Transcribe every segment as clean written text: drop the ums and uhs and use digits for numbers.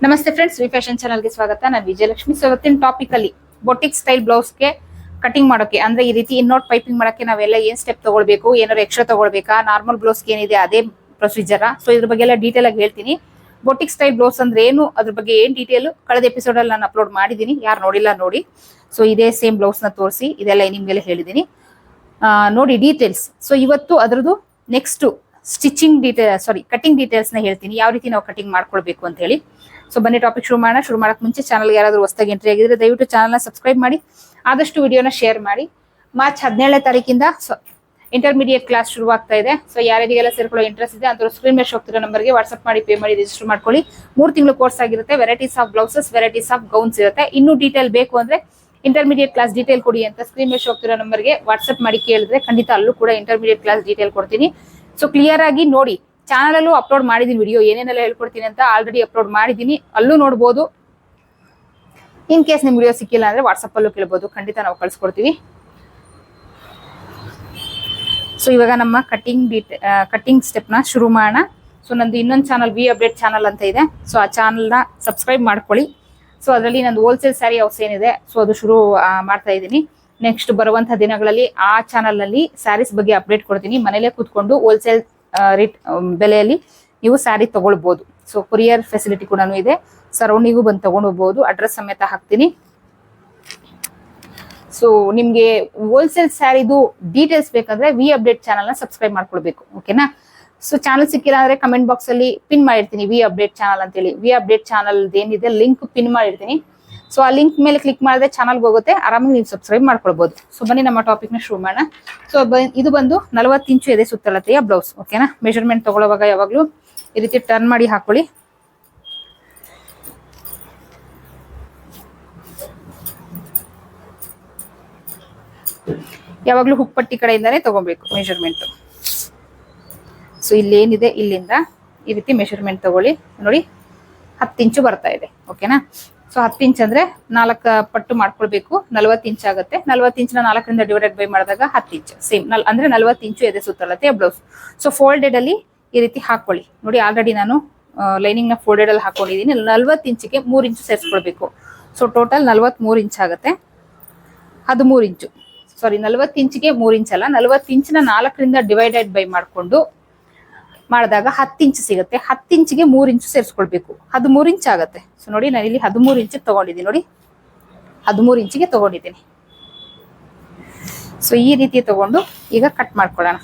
ನಮಸ್ತೆ friends, V fashion ಚಾನಲ್ಗೆ ಸ್ವಾಗತ. ನಾನು ವಿಜಯಲಕ್ಷ್ಮಿ. ಸೊ ಇವತ್ತಿನ ಟಾಪಿಕ್ ಅಲ್ಲಿ ಬೊಟಿಕ್ ಸ್ಟೈಲ್ ಬ್ಲೌಸ್ಗೆ ಕಟಿಂಗ್ ಮಾಡೋಕೆ, ಅಂದ್ರೆ ಈ ರೀತಿ ಇನ್ನೋಟ್ ಪೈಪಿಂಗ್ ಮಾಡಕ್ಕೆ ನಾವೆಲ್ಲ ಏನ್ ಸ್ಟೆಪ್ ತಗೊಳ್ಬೇಕು, ಏನಾದ್ರು ಎಕ್ಸ್ಟ್ರಾ ತಗೊಳ್ಬೇಕಾ, ನಾರ್ಮಲ್ ಬ್ಲೌಸ್ಗೆ ಏನಿದೆ ಅದೇ ಪ್ರೊಸೀಜರ್. ಸೊ ಇದ್ರ ಬಗ್ಗೆ ಎಲ್ಲ ಡೀಟೇಲ್ ಆಗಿ ಹೇಳ್ತೀನಿ. ಬೊಟಿಕ್ ಸ್ಟೈಲ್ ಬ್ಲೌಸ್ ಅಂದ್ರೆ ಏನು, ಅದ್ರ ಬಗ್ಗೆ ಏನ್ ಡೀಟೇಲ್ ಕಳೆದ ಎಪಿಸೋಡ್ ಅಲ್ಲಿ ನಾನು ಅಪ್ಲೋಡ್ ಮಾಡಿದೀನಿ. ಯಾರು ನೋಡಿಲ್ಲ ನೋಡಿ. ಸೊ ಇದೇ ಸೇಮ್ ಬ್ಲೌಸ್ ನ ತೋರಿಸಿ ಇದೆಲ್ಲ ನಿಮ್ಗೆಲ್ಲ ಹೇಳಿದೀನಿ, ನೋಡಿ ಡೀಟೇಲ್ಸ್. ಸೊ ಇವತ್ತು ಅದ್ರದ್ದು ನೆಕ್ಸ್ಟ್ ಸ್ಟಿಚಿಂಗ್ ಕಟಿಂಗ್ ಡೀಟೇಲ್ಸ್ ನ ಹೇಳ್ತೀನಿ, ಯಾವ ರೀತಿ ನಾವು ಕಟಿಂಗ್ ಮಾಡ್ಕೊಳ್ಬೇಕು ಅಂತ ಹೇಳಿ. ಸೊ ಬನ್ನಿ ಟಾಪಿಕ್ ಶುರು ಮಾಡೋಣ. ಶುರು ಮಾಡಕ್ ಮುಂಚೆ ಚಾನಲ್ಗೆ ಯಾರಾದ್ರೂ ಹೊಸದಾಗಿ ಎಂಟ್ರಿ ಆಗಿದ್ರೆ ದಯವಿಟ್ಟು ಚಾನಲ್ನ ಸಬ್ಸ್ಕ್ರೈಬ್ ಮಾಡಿ, ಆದಷ್ಟು ವಿಡಿಯೋನ ಶೇರ್ ಮಾಡಿ. ಮಾರ್ಚ್ 17ನೇ ತಾರೀಕಿಂದ ಇಂಟರ್ಮೀಡಿಯೇಟ್ ಕ್ಲಾಸ್ ಶುರುವಾಗ್ತಾ ಇದೆ. ಸೊ ಯಾರಿಗೆಲ್ಲ ಸೇರ್ಕೊಳ್ಳೋ ಇಂಟ್ರೆಸ್ಟ್ ಇದೆ ಅಂತ ಸ್ಕ್ರೀನ್ ಮೇಲೆ ಹೋಗ್ತಿರೋ ನಂಬರ್ಗೆ ವಾಟ್ಸ್ಆಪ್ ಮಾಡಿ ಪೇ ಮಾಡಿ ರಿಜಿಸ್ಟರ್ ಮಾಡ್ಕೊಳ್ಳಿ. 3 ತಿಂಗಳು ಕೋರ್ಸ್ ಆಗಿರುತ್ತೆ. Varieties of blouses, varieties of gowns ಇರುತ್ತೆ. ಇನ್ನೂ ಡೀಟೇಲ್ ಬೇಕು ಅಂದ್ರೆ ಇಂಟರ್ಮೀಡಿಯೇಟ್ ಕ್ಲಾಸ್ ಡೀಟೇಲ್ ಕೊಡಿ ಅಂತ ಸ್ಕ್ರೀನ್ ಮೇಲೆ ಹೋಗ್ತಿರೋ ನಂಬರ್ಗೆ ವಾಟ್ಸ್ಆಪ್ ಮಾಡಿ ಕೇಳಿದ್ರೆ ಖಂಡಿತ ಅಲ್ಲೂ ಕೂಡ ಇಂಟರ್ಮೀಡಿಯೇಟ್ ಕ್ಲಾಸ್ ಡೀಟೇಲ್ ಕೊಡ್ತೀನಿ. ಸೊ ಕ್ಲಿಯರ್ ಆಗಿ ನೋಡಿ. ಚಾನಲ್ ಅಲ್ಲೂ ಅಪ್ಲೋಡ್ ಮಾಡಿದೀನಿ ವಿಡಿಯೋ, ಏನೇನೆಲ್ಲ ಹೇಳ್ಕೊಡ್ತೀನಿ ಅಂತ ಆಲ್ರೆಡಿ ಅಪ್ಲೋಡ್ ಮಾಡಿದೀನಿ, ಅಲ್ಲೂ ನೋಡ್ಬೋದು. ಇನ್ ಕೇಸ್ ನಿಮ್ ವಿಡಿಯೋ ಸಿಕ್ಕಿಲ್ಲ ಅಂದ್ರೆ ವಾಟ್ಸಪ್ ಅಲ್ಲೂ ಕೇಳ್ಬೋದು, ಖಂಡಿತ ನಾವು ಕಳ್ಸಿಕೊಡ್ತೀವಿ. ಸೊ ಇವಾಗ ನಮ್ಮ ಕಟಿಂಗ್ ಸ್ಟೆಪ್ ನ ಶುರು ಮಾಡೋಣ. ಸೊ ನಂದು ಇನ್ನೊಂದು ಚಾನಲ್ ವಿ ಅಪ್ಡೇಟ್ ಚಾನಲ್ ಅಂತ ಇದೆ. ಸೊ ಆ ಚಾನಲ್ ನ ಸಬ್ಸ್ಕ್ರೈಬ್ ಮಾಡ್ಕೊಳ್ಳಿ. ಸೊ ಅದರಲ್ಲಿ ನಂದು ಹೋಲ್ಸೇಲ್ ಸ್ಯಾರಿ ಹೌಸ್ ಏನಿದೆ, ಸೊ ಅದು ಶುರು ಮಾಡ್ತಾ ಇದ್ದೀನಿ. ನೆಕ್ಸ್ಟ್ ಬರುವಂತಹ ದಿನಗಳಲ್ಲಿ ಆ ಚಾನಲ್ ನಲ್ಲಿ ಸ್ಯಾರೀಸ್ ಬಗ್ಗೆ ಅಪ್ಡೇಟ್ ಕೊಡ್ತೀನಿ. ಮನೇಲೆ ಕೂತ್ಕೊಂಡು ಹೋಲ್ಸೇಲ್ ಬೆಲೆಯಲ್ಲಿ ನೀವು ಸ್ಯಾರಿ ತಗೊಳ್ಬಹುದು. ಸೊ ಕೊರಿಯರ್ ಫೆಸಿಲಿಟಿ ಕೂಡ ಇದೆ. ಸರೌಂಡಿಗೂ ಬಂದು ತಗೊಂಡು ಹೋಗ್ಬಹುದು. ಅಡ್ರೆಸ್ ಸಮೇತ ಹಾಕ್ತೀನಿ. ಸೊ ನಿಮ್ಗೆ ಹೋಲ್ಸೇಲ್ ಸ್ಯಾರಿದು ಡೀಟೇಲ್ಸ್ ಬೇಕಂದ್ರೆ ವಿ ಅಪ್ಡೇಟ್ ಚಾನಲ್ ನ ಸಬ್ಸ್ಕ್ರೈಬ್ ಮಾಡ್ಕೊಳ್ಬೇಕು, ಓಕೆನಾ. ಸೊ ಚಾನಲ್ ಸಿಕ್ಕಿಲ್ಲ ಅಂದ್ರೆ ಕಮೆಂಟ್ ಬಾಕ್ಸ್ ಅಲ್ಲಿ ಪಿನ್ ಮಾಡಿರ್ತೀನಿ ವಿ ಅಪ್ಡೇಟ್ ಚಾನಲ್ ಅಂತೇಳಿ. ವಿ ಅಪ್ಡೇಟ್ ಚಾನಲ್ ಏನಿದೆ ಲಿಂಕ್ ಪಿನ್ ಮಾಡಿರ್ತೀನಿ. ಸೊ ಆ ಲಿಂಕ್ ಮೇಲೆ ಕ್ಲಿಕ್ ಮಾಡಿದ್ರೆ ಚಾನಲ್ಗೆ ಹೋಗುತ್ತೆ, ಆರಾಮಾಗಿ ನೀವು ಸಬ್ಸ್ಕ್ರೈಬ್ ಮಾಡ್ಕೊಳ್ಬಹುದು. ಸೊ ಬನ್ನಿ ನಮ್ಮ ಟಾಪಿಕ್ ನ ಶುರು ಮಾಡೋಣ. ಸೊ ಇದು ಬಂದು 40 ಇಂಚು ಎದೆ ಸುತ್ತಳತೆಯ ಬ್ಲೌಸ್, ಓಕೆನಾ. ಮೆಜರ್ಮೆಂಟ್ ತಗೊಳ್ಳುವಾಗ ಯಾವಾಗ್ಲೂ ಈ ರೀತಿ ಟರ್ನ್ ಮಾಡಿ ಹಾಕೊಳ್ಳಿ. ಯಾವಾಗ್ಲೂ ಹುಕ್ಪಟ್ಟಿ ಕಡೆಯಿಂದಾನೇ ತಗೋಬೇಕು ಮೆಜರ್ಮೆಂಟ್. ಸೊ ಇಲ್ಲೇನಿದೆ ಇಲ್ಲಿಂದ ಈ ರೀತಿ ಮೆಜರ್ಮೆಂಟ್ ತಗೊಳ್ಳಿ. ನೋಡಿ 10 ಇಂಚು ಬರ್ತಾ ಇದೆ, ಓಕೆನಾ. ಸೊ 10 ಇಂಚ್ ಅಂದ್ರೆ 4 ಪಟ್ಟು ಮಾಡ್ಕೊಳ್ಬೇಕು. 40 ಇಂಚ್ ಆಗುತ್ತೆ. 40 ಇಂಚ್ನ 4ರಿಂದ ಡಿವೈಡೆಡ್ ಬೈ ಮಾಡಿದಾಗ 10 ಇಂಚ್ ಸೇಮ್ ಅಂದ್ರೆ 40 ಇಂಚು ಎದೆ ಸುತ್ತಳತೆಯ ಬ್ಲೌಸ್. ಸೊ ಫೋಲ್ಡೆಡ್ ಅಲ್ಲಿ ಈ ರೀತಿ ಹಾಕೊಳ್ಳಿ. ನೋಡಿ ಆಲ್ರೆಡಿ ನಾನು ಲೈನಿಂಗ್ ನ ಫೋಲ್ಡೆಡ್ ಅಲ್ಲಿ ಹಾಕೊಂಡಿದ್ದೀನಿ. 40 ಇಂಚಿಗೆ 3 ಇಂಚು ಸೇರಿಸ್ಕೊಳ್ಬೇಕು. ಸೊ ಟೋಟಲ್ 43 ಇಂಚ್ ಆಗುತ್ತೆ. 13 ಇಂಚು 40 ಇಂಚಿಗೆ 3 ಇಂಚ್ ಅಲ್ಲ, 40 ಇಂಚಿನ 4ರಿಂದ ಡಿವೈಡೆಡ್ ಬೈ ಮಾಡಿದಾಗ 10 ಇಂಚ್ ಸಿಗುತ್ತೆ. 10 ಇಂಚಿಗೆ 3 ಇಂಚು ಸೇರಿಸ್ಕೊಳ್ಬೇಕು. 13 ಇಂಚ್ ಆಗುತ್ತೆ. ಸೊ ನೋಡಿ ನಾನು ಇಲ್ಲಿ 13 ಇಂಚ್ ತಗೊಂಡಿದ್ದೀನಿ. ನೋಡಿ 13 ಇಂಚಿಗೆ ತಗೊಂಡಿದ್ದೀನಿ. ಸೊ ಈ ರೀತಿ ತಗೊಂಡು ಈಗ ಕಟ್ ಮಾಡ್ಕೊಳ್ಳೋಣ.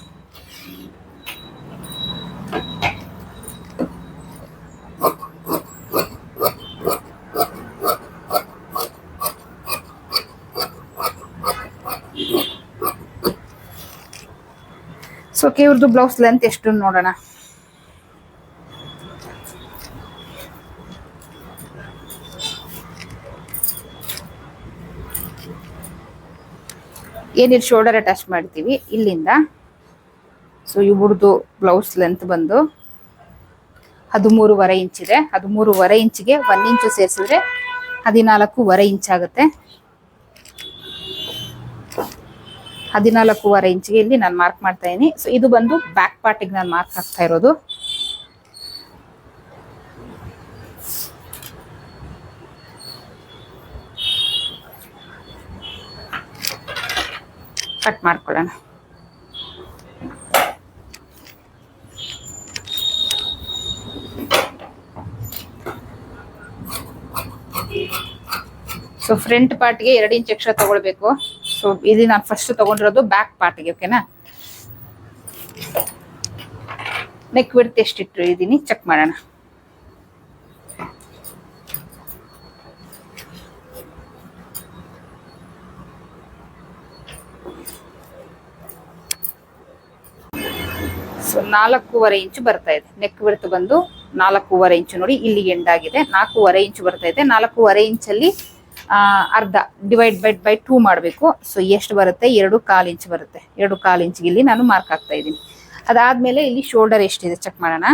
ಸೊ ಇವ್ರದ್ದು ಬ್ಲೌಸ್ ಲೆಂತ್ ಎಷ್ಟು ನೋಡೋಣ. ಏನಿಲ್ಲ ಶೋಲ್ಡರ್ ಅಟ್ಯಾಚ್ ಮಾಡ್ತೀವಿ ಇಲ್ಲಿಂದ. ಸೊ ಇವ್ರದ್ದು ಬ್ಲೌಸ್ ಲೆಂತ್ ಬಂದು 13.5 ಇಂಚ್ ಇದೆ. 13.5 ಇಂಚಿಗೆ 1 ಇಂಚು ಸೇರಿಸಿದ್ರೆ 14.5 ಇಂಚ್ ಆಗುತ್ತೆ. 14.5 ಇಂಚಿಗೆ ಇಲ್ಲಿ ನಾನು ಮಾರ್ಕ್ ಮಾಡ್ತಾ ಇದ್ದೀನಿ. ಸೊ ಇದು ಬಂದು ಬ್ಯಾಕ್ ಪಾರ್ಟಿಗೆ ನಾನು ಮಾರ್ಕ್ ಹಾಕ್ತಾ ಇರೋದು. ಕಟ್ ಮಾಡ್ಕೊಳ್ಳೋಣ. ಸೊ ಫ್ರಂಟ್ ಪಾರ್ಟ್ಗೆ 2 ಇಂಚ್ ಎಕ್ಸ್ಟ್ರಾ ತಗೊಳ್ಬೇಕು. ಸೊ ಇದು ನಾನು ಫಸ್ಟ್ ತಗೊಂಡಿರೋದು ಬ್ಯಾಕ್ ಪಾರ್ಟ್ಗೆ, ಓಕೆನಾ. ನೆಕ್ ವಿಡ್ತ್ ಎಷ್ಟಿಟ್ಟು ಇದೀನಿ ಚೆಕ್ ಮಾಡೋಣ. ಸೊ 4.5 ಇಂಚು ಬರ್ತಾ ಇದೆ. ನೆಕ್ ವಿಡ್ತ್ ಬಂದು 4.5 ಇಂಚು. ನೋಡಿ ಇಲ್ಲಿ ಎಂಡ್ ಆಗಿದೆ. 4.5 ಇಂಚು ಬರ್ತಾ ಇದೆ. 4.5 ಇಂಚಲ್ಲಿ ಅರ್ಧ ಡಿವೈಡ್ ಬೈ 2 ಮಾಡಬೇಕು. ಸೊ ಎಷ್ಟು ಬರುತ್ತೆ? 2.25 ಇಂಚ್ ಬರುತ್ತೆ. 2.25 ಇಂಚಿಗೆ ಇಲ್ಲಿ ನಾನು ಮಾರ್ಕ್ ಹಾಕ್ತಾ ಇದ್ದೀನಿ. ಅದಾದ್ಮೇಲೆ ಇಲ್ಲಿ ಶೋಲ್ಡರ್ ಎಷ್ಟಿದೆ ಚೆಕ್ ಮಾಡೋಣ.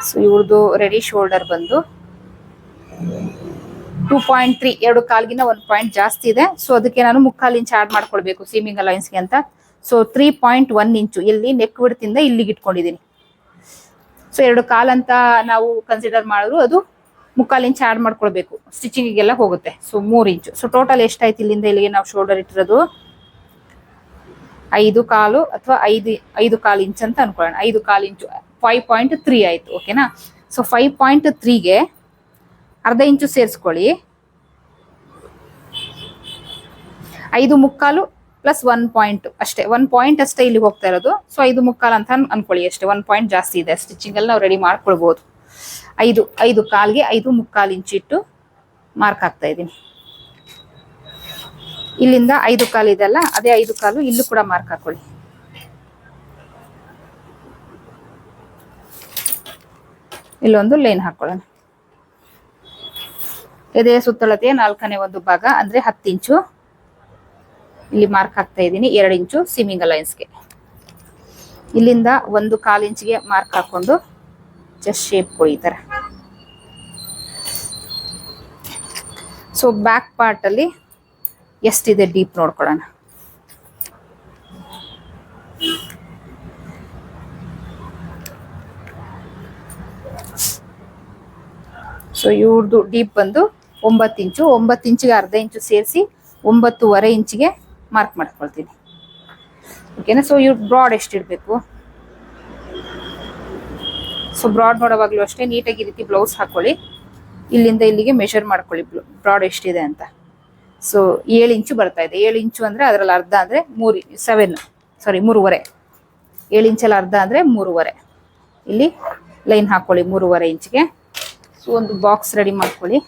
ಸೊ ಇವ್ರದ್ದು ರೆಡಿ ಶೋಲ್ಡರ್ ಬಂದು 2.3, 2.25ಗಿಂತ 1 ಪಾಯಿಂಟ್ ಜಾಸ್ತಿ ಇದೆ. ಸೊ ಅದಕ್ಕೆ ನಾನು 3/4 ಇಂಚ್ ಆಡ್ ಮಾಡ್ಕೊಳ್ಬೇಕು ಸೀಮಿಂಗ್ ಅಲೈನ್ಸ್ಗೆ ಅಂತ. ಸೊ 3.1 ಇಂಚು ಇಲ್ಲಿ ನೆಕ್ ವಿಡ್ತ್ ಇಂದ ಇಲ್ಲಿಗೆ ಇಟ್ಕೊಂಡಿದ್ದೀನಿ. ಸೊ 2 ಕಾಲ್ ಅಂತ ನಾವು ಕನ್ಸಿಡರ್ ಮಾಡಿದ್ರು ಅದು 3/4 ಇಂಚ್ ಆಡ್ ಮಾಡ್ಕೊಳ್ಬೇಕು, ಸ್ಟಿಚಿಂಗಿಗೆಲ್ಲ ಹೋಗುತ್ತೆ. ಸೊ 3 ಇಂಚು. ಸೊ ಟೋಟಲ್ ಎಷ್ಟಾಯ್ತು ಇಲ್ಲಿಂದ ಇಲ್ಲಿಗೆ ನಾವು ಶೋಲ್ಡರ್ ಇಟ್ಟಿರೋದು? 5/4 ಅಥವಾ 5/4 ಇಂಚ್ ಅಂತ ಅನ್ಕೊಳ್ಳೋಣ. 5/4 ಇಂಚು 5.3 ಆಯ್ತು. ಓಕೆನಾ? ಸೊ 5.3ಗೆ ಅರ್ಧ ಇಂಚು ಸೇರಿಸ್ಕೊಳ್ಳಿ. 5/4 ಪ್ಲಸ್ 1 ಪಾಯಿಂಟ್ ಅಷ್ಟೇ, 1 ಪಾಯಿಂಟ್ ಅಷ್ಟೇ ಇಲ್ಲಿ ಹೋಗ್ತಾ ಇರೋದು. ಸೊ 5/4 ಅಂತ ಅನ್ಕೊಳ್ಳಿ ಅಷ್ಟೇ, 1 ಪಾಯಿಂಟ್ ಜಾಸ್ತಿ ಇದೆ. ಸ್ಟಿಚಿಂಗ್ ಅಲ್ಲಿ ನಾವು ರೆಡಿ ಮಾಡ್ಕೊಳ್ಬಹುದು. 5/4ಗೆ 5/4 ಇಂಚ್ ಇಟ್ಟು ಮಾರ್ಕ್ ಹಾಕ್ತಾ ಇದ್ದೀನಿ. ಇಲ್ಲಿಂದ 5/4 ಇದೆಲ್ಲ, ಅದೇ 5/4 ಇಲ್ಲೂ ಕೂಡ ಮಾರ್ಕ್ ಹಾಕೊಳ್ಳಿ. ಇಲ್ಲೊಂದು ಲೈನ್ ಹಾಕೊಳ್ಳೋಣ. ಎದೆಯ ಸುತ್ತಳತೆಯ 4ನೇ ಒಂದು ಭಾಗ ಅಂದ್ರೆ 10 ಇಂಚು ಇಲ್ಲಿ ಮಾರ್ಕ್ ಹಾಕ್ತಾ ಇದ್ದೀನಿ. 2 ಇಂಚು ಸೀಮಿಂಗ್ ಅಲೈನ್ಸ್ಗೆ. ಇಲ್ಲಿಂದ 1/4 ಇಂಚ್ಗೆ ಮಾರ್ಕ್ ಹಾಕೊಂಡು ಜಸ್ಟ್ ಶೇಪ್ ಕೊಡಿ ಈ ತರ. ಸೊ ಬ್ಯಾಕ್ ಪಾರ್ಟ್ ಅಲ್ಲಿ ಎಷ್ಟಿದೆ ಡೀಪ್ ನೋಡ್ಕೊಳ್ಳೋಣ. ಸೊ ಇವ್ರದ್ದು ಡೀಪ್ ಬಂದು 9 ಇಂಚು. 9 ಇಂಚಿಗೆ ಅರ್ಧ ಇಂಚು ಸೇರಿಸಿ 9.5 ಇಂಚಿಗೆ ಮಾರ್ಕ್ ಮಾಡ್ಕೊಳ್ತೀನಿ. ಓಕೆನಾ? ಸೊ ಇವ್ರು ಬ್ರಾಡ್ ಎಷ್ಟಿರಬೇಕು? ಸೊ ಬ್ರಾಡ್ ನೋಡೋವಾಗ್ಲೂ ಅಷ್ಟೇ ನೀಟಾಗಿ ಈ ರೀತಿ ಬ್ಲೌಸ್ ಹಾಕೊಳ್ಳಿ. ಇಲ್ಲಿಂದ ಇಲ್ಲಿಗೆ ಮೆಷರ್ ಮಾಡ್ಕೊಳ್ಳಿ ಬ್ರಾಡ್ ಎಷ್ಟಿದೆ ಅಂತ. ಸೊ 7 ಇಂಚು ಬರ್ತಾ ಇದೆ. 7 ಇಂಚು ಅಂದ್ರೆ ಅದರಲ್ಲಿ ಅರ್ಧ ಅಂದ್ರೆ 3.5. 7 ಇಂಚಲ್ಲಿ ಅರ್ಧ ಅಂದ್ರೆ 3.5. ಇಲ್ಲಿ ಲೈನ್ ಹಾಕೊಳ್ಳಿ 3.5 ಇಂಚ್ಗೆ. ಸೊ ಒಂದು ಬಾಕ್ಸ್ ರೆಡಿ ಮಾಡ್ಕೊಳ್ಳಿ.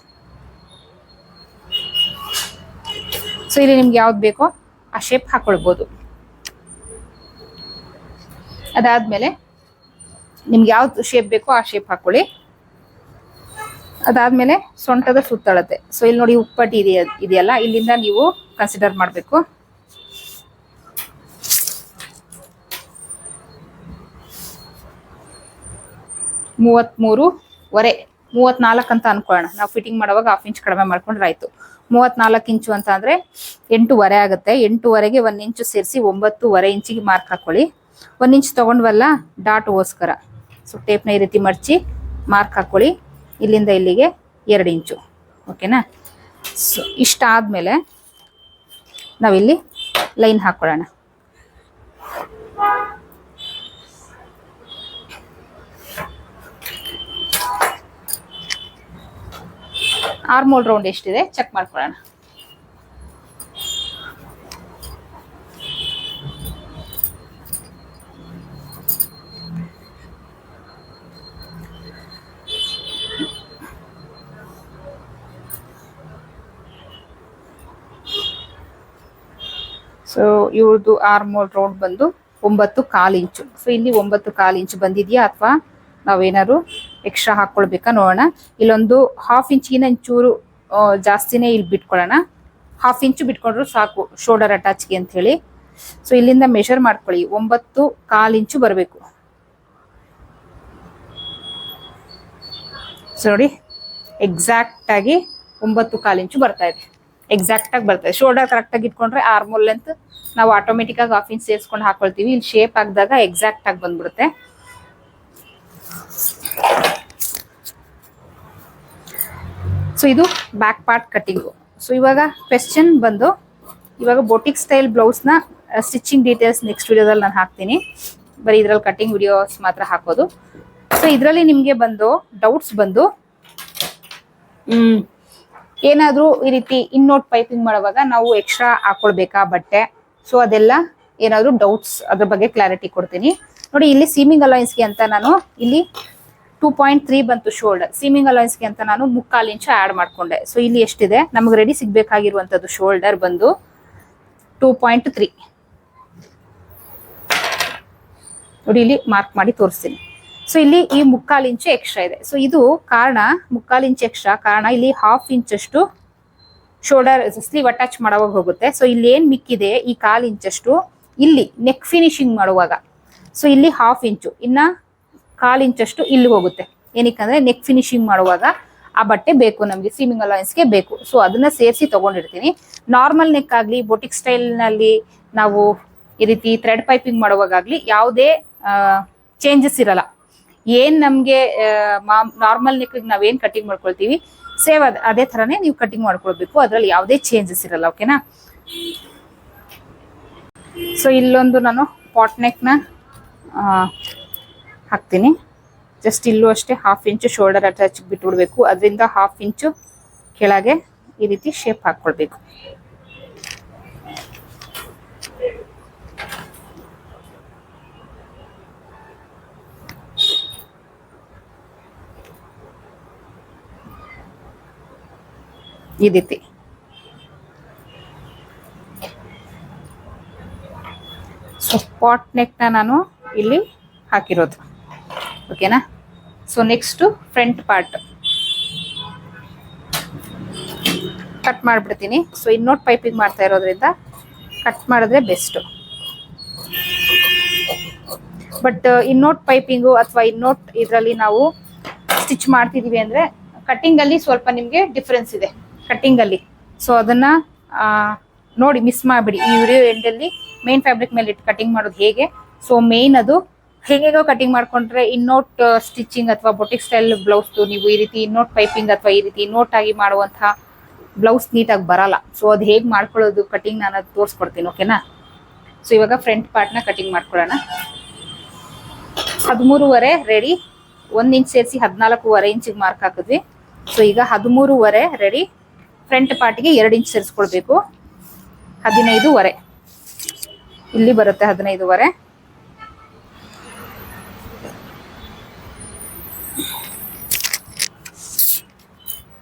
ಸೊ ಇಲ್ಲಿ ನಿಮ್ಗೆ ಯಾವ್ದು ಬೇಕೋ ಆ ಶೇಪ್ ಹಾಕೊಳ್ಬೋದು. ಅದಾದ್ಮೇಲೆ ನಿಮ್ಗೆ ಯಾವ್ದು ಶೇಪ್ ಬೇಕೋ ಆ ಶೇಪ್ ಹಾಕೊಳ್ಳಿ. ಅದಾದ್ಮೇಲೆ ಸೊಂಟದ ಸುತ್ತಳತೆ. ಸೊ ಇಲ್ಲಿ ನೋಡಿ ಉಪ್ಪಟ್ಟಿ ಇದೆಯಲ್ಲ, ಇಲ್ಲಿಂದ ನೀವು ಕನ್ಸಿಡರ್ ಮಾಡಬೇಕು. ಮೂವತ್ಮೂರುವರೆ, 34 ಅಂತ ಅನ್ಕೊಳ್ಳೋಣ. ನಾವು ಫಿಟ್ಟಿಂಗ್ ಮಾಡುವಾಗ 1/2 ಇಂಚ್ ಕಡಿಮೆ ಮಾಡ್ಕೊಂಡ್ರೆ ಆಯ್ತು. 34 ಇಂಚು ಅಂತ ಅಂದ್ರೆ 8.5 ಆಗುತ್ತೆ. 8.5ಗೆ 1 ಇಂಚು ಸೇರಿಸಿ 9.5 ಇಂಚಿಗೆ ಮಾರ್ಕ್ ಹಾಕೊಳ್ಳಿ. 1 ಇಂಚ್ ತಗೊಂಡ್ವಲ್ಲ ಡಾಟ್ಗೋಸ್ಕರ. ಸೊ ಟೇಪ್ನ ಈ ರೀತಿ ಮಡಚಿ ಮಾರ್ಕ್ ಹಾಕೊಳ್ಳಿ. ಇಲ್ಲಿಂದ ಇಲ್ಲಿಗೆ 2 ಇಂಚು. ಓಕೆನಾ? ಸೊ ಇಷ್ಟಾದ್ಮೇಲೆ ನಾವಿಲ್ಲಿ ಲೈನ್ ಹಾಕೊಳ್ಳೋಣ. ಆರ್ಮೋಲ್ ರೌಂಡ್ ಎಷ್ಟಿದೆ ಚೆಕ್ ಮಾಡ್ಕೊಳ್ಳೋಣ. ಸೊ ಇವ್ರದ್ದು ಆರ್ಮೋಲ್ ರೌಂಡ್ ಬಂದು 9.25 ಇಂಚು. ಸೊ ಇಲ್ಲಿ 9.25 ಇಂಚು ಬಂದಿದ್ಯಾ ಅಥವಾ ನಾವೇನಾದ್ರು ಎಕ್ಸ್ಟ್ರಾ ಹಾಕೊಳ್ಬೇಕಾ ನೋಡೋಣ. ಇಲ್ಲೊಂದು 1/2 ಇಂಚಿನ ಚೂರು ಜಾಸ್ತಿನೇ ಇಲ್ಲಿ ಬಿಟ್ಕೊಳ್ಳೋಣ. 1/2 ಇಂಚು ಬಿಟ್ಕೊಂಡ್ರು ಸಾಕು ಶೋಲ್ಡರ್ ಅಟ್ಯಾಚ್ಗೆ ಅಂತ ಹೇಳಿ. ಸೊ ಇಲ್ಲಿಂದ ಮೆಷರ್ ಮಾಡ್ಕೊಳ್ಳಿ. 9.25 ಇಂಚು ಬರಬೇಕು. ಸೊ ನೋಡಿ ಎಕ್ಸಾಕ್ಟ್ ಆಗಿ 9.25 ಇಂಚು ಬರ್ತಾ ಇದೆ. ಎಕ್ಸಾಕ್ಟ್ ಆಗಿ ಬರ್ತಾ ಇದೆ. ಶೋಲ್ಡರ್ ಕರೆಕ್ಟ್ ಆಗಿ ಇಟ್ಕೊಂಡ್ರೆ ಆರ್ಮೋಲ್ ಲೆಂತ್ ನಾವು ಆಟೋಮೆಟಿಕ್ ಆಗಿ 1/2 ಇಂಚ್ ಸೇರಿಸ್ಕೊಂಡು ಹಾಕೊಳ್ತೀವಿ. ಇಲ್ಲಿ ಶೇಪ್ ಹಾಕಿದಾಗ ಎಕ್ಸಾಕ್ಟ್ ಆಗಿ ಬಂದ್ಬಿಡುತ್ತೆ. ಸೊ ಇದು ಬ್ಯಾಕ್ ಪಾರ್ಟ್ ಕಟ್ಟಿಂಗು. ಸೊ ಇವಾಗ ಕ್ವೆಶ್ಚನ್ ಬಂದು, ಇವಾಗ ಬೋಟಿಕ್ ಸ್ಟೈಲ್ ಬ್ಲೌಸ್ನ ಸ್ಟಿಚಿಂಗ್ ಡೀಟೇಲ್ಸ್ ನೆಕ್ಸ್ಟ್ ವಿಡಿಯೋದಲ್ಲಿ ನಾನು ಹಾಕ್ತೀನಿ. ಬರೀ ಇದ್ರಲ್ಲಿ ಕಟ್ಟಿಂಗ್ ವಿಡಿಯೋಸ್ ಮಾತ್ರ ಹಾಕೋದು. ಸೊ ಇದರಲ್ಲಿ ನಿಮಗೆ ಬಂದು ಡೌಟ್ಸ್ ಬಂದು ಏನಾದರೂ ಈ ರೀತಿ ಇನ್ನೋಟ್ ಪೈಪಿಂಗ್ ಮಾಡುವಾಗ ನಾವು ಎಕ್ಸ್ಟ್ರಾ ಹಾಕೊಳ್ಬೇಕಾ ಬಟ್ಟೆ? ಸೊ ಅದೆಲ್ಲ ಏನಾದರೂ ಡೌಟ್ಸ್ ಅದ್ರ ಬಗ್ಗೆ ಕ್ಲಾರಿಟಿ ಕೊಡ್ತೀನಿ. ನೋಡಿ ಇಲ್ಲಿ ಸೀಮಿಂಗ್ ಅಲೈನ್ಸ್ಗೆ ಅಂತ ನಾನು ಇಲ್ಲಿ 2.3 ಬಂತು ಶೋಲ್ಡರ್. ಸೀಮಿಂಗ್ ಅಲೈನ್ಸ್ಗೆ ಅಂತ ನಾನು 3/4 ಇಂಚು ಆ್ಯಡ್ ಮಾಡ್ಕೊಂಡೆ. ಸೊ ಇಲ್ಲಿ ಎಷ್ಟಿದೆ ನಮಗೆ ರೆಡಿ ಸಿಗ್ಬೇಕಾಗಿರುವಂಥದ್ದು ಶೋಲ್ಡರ್ ಬಂದು 2.3. ನೋಡಿ ಇಲ್ಲಿ ಮಾರ್ಕ್ ಮಾಡಿ ತೋರಿಸ್ತೀನಿ. ಸೊ ಇಲ್ಲಿ ಈ 3/4 ಇಂಚು ಎಕ್ಸ್ಟ್ರಾ ಇದೆ. ಸೊ ಇದು ಕಾರಣ 3/4 ಇಂಚ್ ಎಕ್ಸ್ಟ್ರಾ ಕಾರಣ ಇಲ್ಲಿ 1/2 ಇಂಚಷ್ಟು ಶೋಲ್ಡರ್ ಸ್ಲೀವ್ ಅಟ್ಯಾಚ್ ಮಾಡುವಾಗ ಹೋಗುತ್ತೆ. ಸೊ ಇಲ್ಲಿ ಏನ್ ಮಿಕ್ಕಿದೆ ಈ 1/4 ಇಂಚಷ್ಟು ಇಲ್ಲಿ ನೆಕ್ ಫಿನಿಶಿಂಗ್ ಮಾಡುವಾಗ. ಸೊ ಇಲ್ಲಿ 1/2 ಇಂಚು ಇನ್ನ 1/4 ಇಂಚಷ್ಟು ಇಲ್ಲಿ ಹೋಗುತ್ತೆ. ಏನಕ್ಕಂದ್ರೆ ನೆಕ್ ಫಿನಿಶಿಂಗ್ ಮಾಡುವಾಗ ಆ ಬಟ್ಟೆ ಬೇಕು ನಮಗೆ, ಸೀಮಿಂಗ್ ಅಲೈನ್ಸ್ಗೆ ಬೇಕು. ಸೊ ಅದನ್ನ ಸೇರಿಸಿ ತಗೊಂಡಿರ್ತೀನಿ. ನಾರ್ಮಲ್ ನೆಕ್ ಆಗಲಿ ಬೋಟಿಕ್ ಸ್ಟೈಲ್ ನಲ್ಲಿ ನಾವು ಈ ರೀತಿ ಥ್ರೆಡ್ ಪೈಪಿಂಗ್ ಮಾಡುವಾಗಲಿ ಯಾವುದೇ ಚೇಂಜಸ್ ಇರಲ್ಲ. ಏನ್ ನಮ್ಗೆ ನಾರ್ಮಲ್ ನೆಕ್ ನಾವೇನ್ ಕಟಿಂಗ್ ಮಾಡ್ಕೊಳ್ತೀವಿ ಸೇವ್ ಅದೇ ತರನೇ ನೀವು ಕಟಿಂಗ್ ಮಾಡ್ಕೊಳ್ಬೇಕು. ಅದ್ರಲ್ಲಿ ಯಾವುದೇ ಚೇಂಜಸ್ ಇರಲ್ಲ. ಓಕೆನಾ. ಸೊ ಇಲ್ಲೊಂದು ನಾನು ಪಾಟ್ ನೆಕ್ ನ ಹಾಕ್ತೀನಿ. ಜಸ್ಟ್ ಇಲ್ಲೂ ಅಷ್ಟೇ 1/2 ಇಂಚು ಶೋಲ್ಡರ್ ಅಟ್ಯಾಚ್ ಬಿಟ್ಬಿಡ್ಬೇಕು. ಅದರಿಂದ 1/2 ಇಂಚು ಕೆಳಗೆ ಈ ರೀತಿ ಶೇಪ್ ಹಾಕೊಳ್ಬೇಕು. ಈ ರೀತಿ ಸೊ ಪಾಟ್ ನೆಕ್ ನ ನಾನು ಇಲ್ಲಿ ಹಾಕಿರೋದು. ಓಕೆನಾ. So next front part cut ಮಾಡ್ಬಿಡ್ತೀನಿ. ಸೊ ಇನ್ನೋಟ್ ಪೈಪಿಂಗ್ ಮಾಡ್ತಾ ಇರೋದ್ರಿಂದ ಕಟ್ ಮಾಡಿದ್ರೆ ಬೆಸ್ಟ್. ಬಟ್ ಇನ್ನೋಟ್ ಪೈಪಿಂಗು ಅಥವಾ ಇನ್ನೋಟ್ ಇದರಲ್ಲಿ ನಾವು ಸ್ಟಿಚ್ ಮಾಡ್ತಿದೀವಿ ಅಂದ್ರೆ ಕಟಿಂಗ್ ಅಲ್ಲಿ ಸ್ವಲ್ಪ ನಿಮ್ಗೆ ಡಿಫ್ರೆನ್ಸ್ ಇದೆ ಕಟಿಂಗ್ ಅಲ್ಲಿ. ಸೊ ಅದನ್ನ ನೋಡಿ ಮಿಸ್ ಮಾಡ್ಬಿಡಿ. ಈ ವಿಡಿಯೋ ಎಂಡಲ್ಲಿ ಮೇನ್ ಫ್ಯಾಬ್ರಿಕ್ ಮೇಲೆ ಇಟ್ಟು ಕಟಿಂಗ್ ಮಾಡೋದು ಹೇಗೆ. ಸೊ ಮೇನ್ ಅದು ಹೇಗೋ ಕಟಿಂಗ್ ಮಾಡ್ಕೊಂಡ್ರೆ ಇನ್ನೋಟ್ ಸ್ಟಿಚಿಂಗ್ ಅಥವಾ ಬೊಟಿಕ್ ಸ್ಟೈಲ್ ಬ್ಲೌಸ್ ನೀವು ಈ ರೀತಿ ಇನ್ನೋಟ್ ಪೈಪಿಂಗ್ ಅಥವಾ ಈ ರೀತಿ ಇನ್ನೋಟ್ ಆಗಿ ಮಾಡುವಂತಹ ಬ್ಲೌಸ್ ನೀಟಾಗಿ ಬರಲ್ಲ. ಸೊ ಅದು ಹೇಗೆ ಮಾಡ್ಕೊಳ್ಳೋದು ಕಟಿಂಗ್ ನಾನು ಅದು ತೋರಿಸ್ಕೊಡ್ತೀನಿ. ಓಕೆನಾ. ಸೊ ಇವಾಗ ಫ್ರಂಟ್ ಪಾರ್ಟ್ ನ ಕಟಿಂಗ್ ಮಾಡ್ಕೊಳ್ಳೋಣ. 13.5 ರೆಡಿ. 1 ಇಂಚ್ ಸೇರಿಸಿ 14.5 ಇಂಚಿಗೆ ಮಾರ್ಕ್ ಹಾಕಿದ್ವಿ. ಸೊ ಈಗ 13.5 ರೆಡಿ. ಫ್ರಂಟ್ ಪಾರ್ಟ್ಗೆ 2 ಇಂಚ್ ಸೇರಿಸ್ಕೊಳ್ಬೇಕು. 15.5 ಇಲ್ಲಿ ಬರುತ್ತೆ. 15.5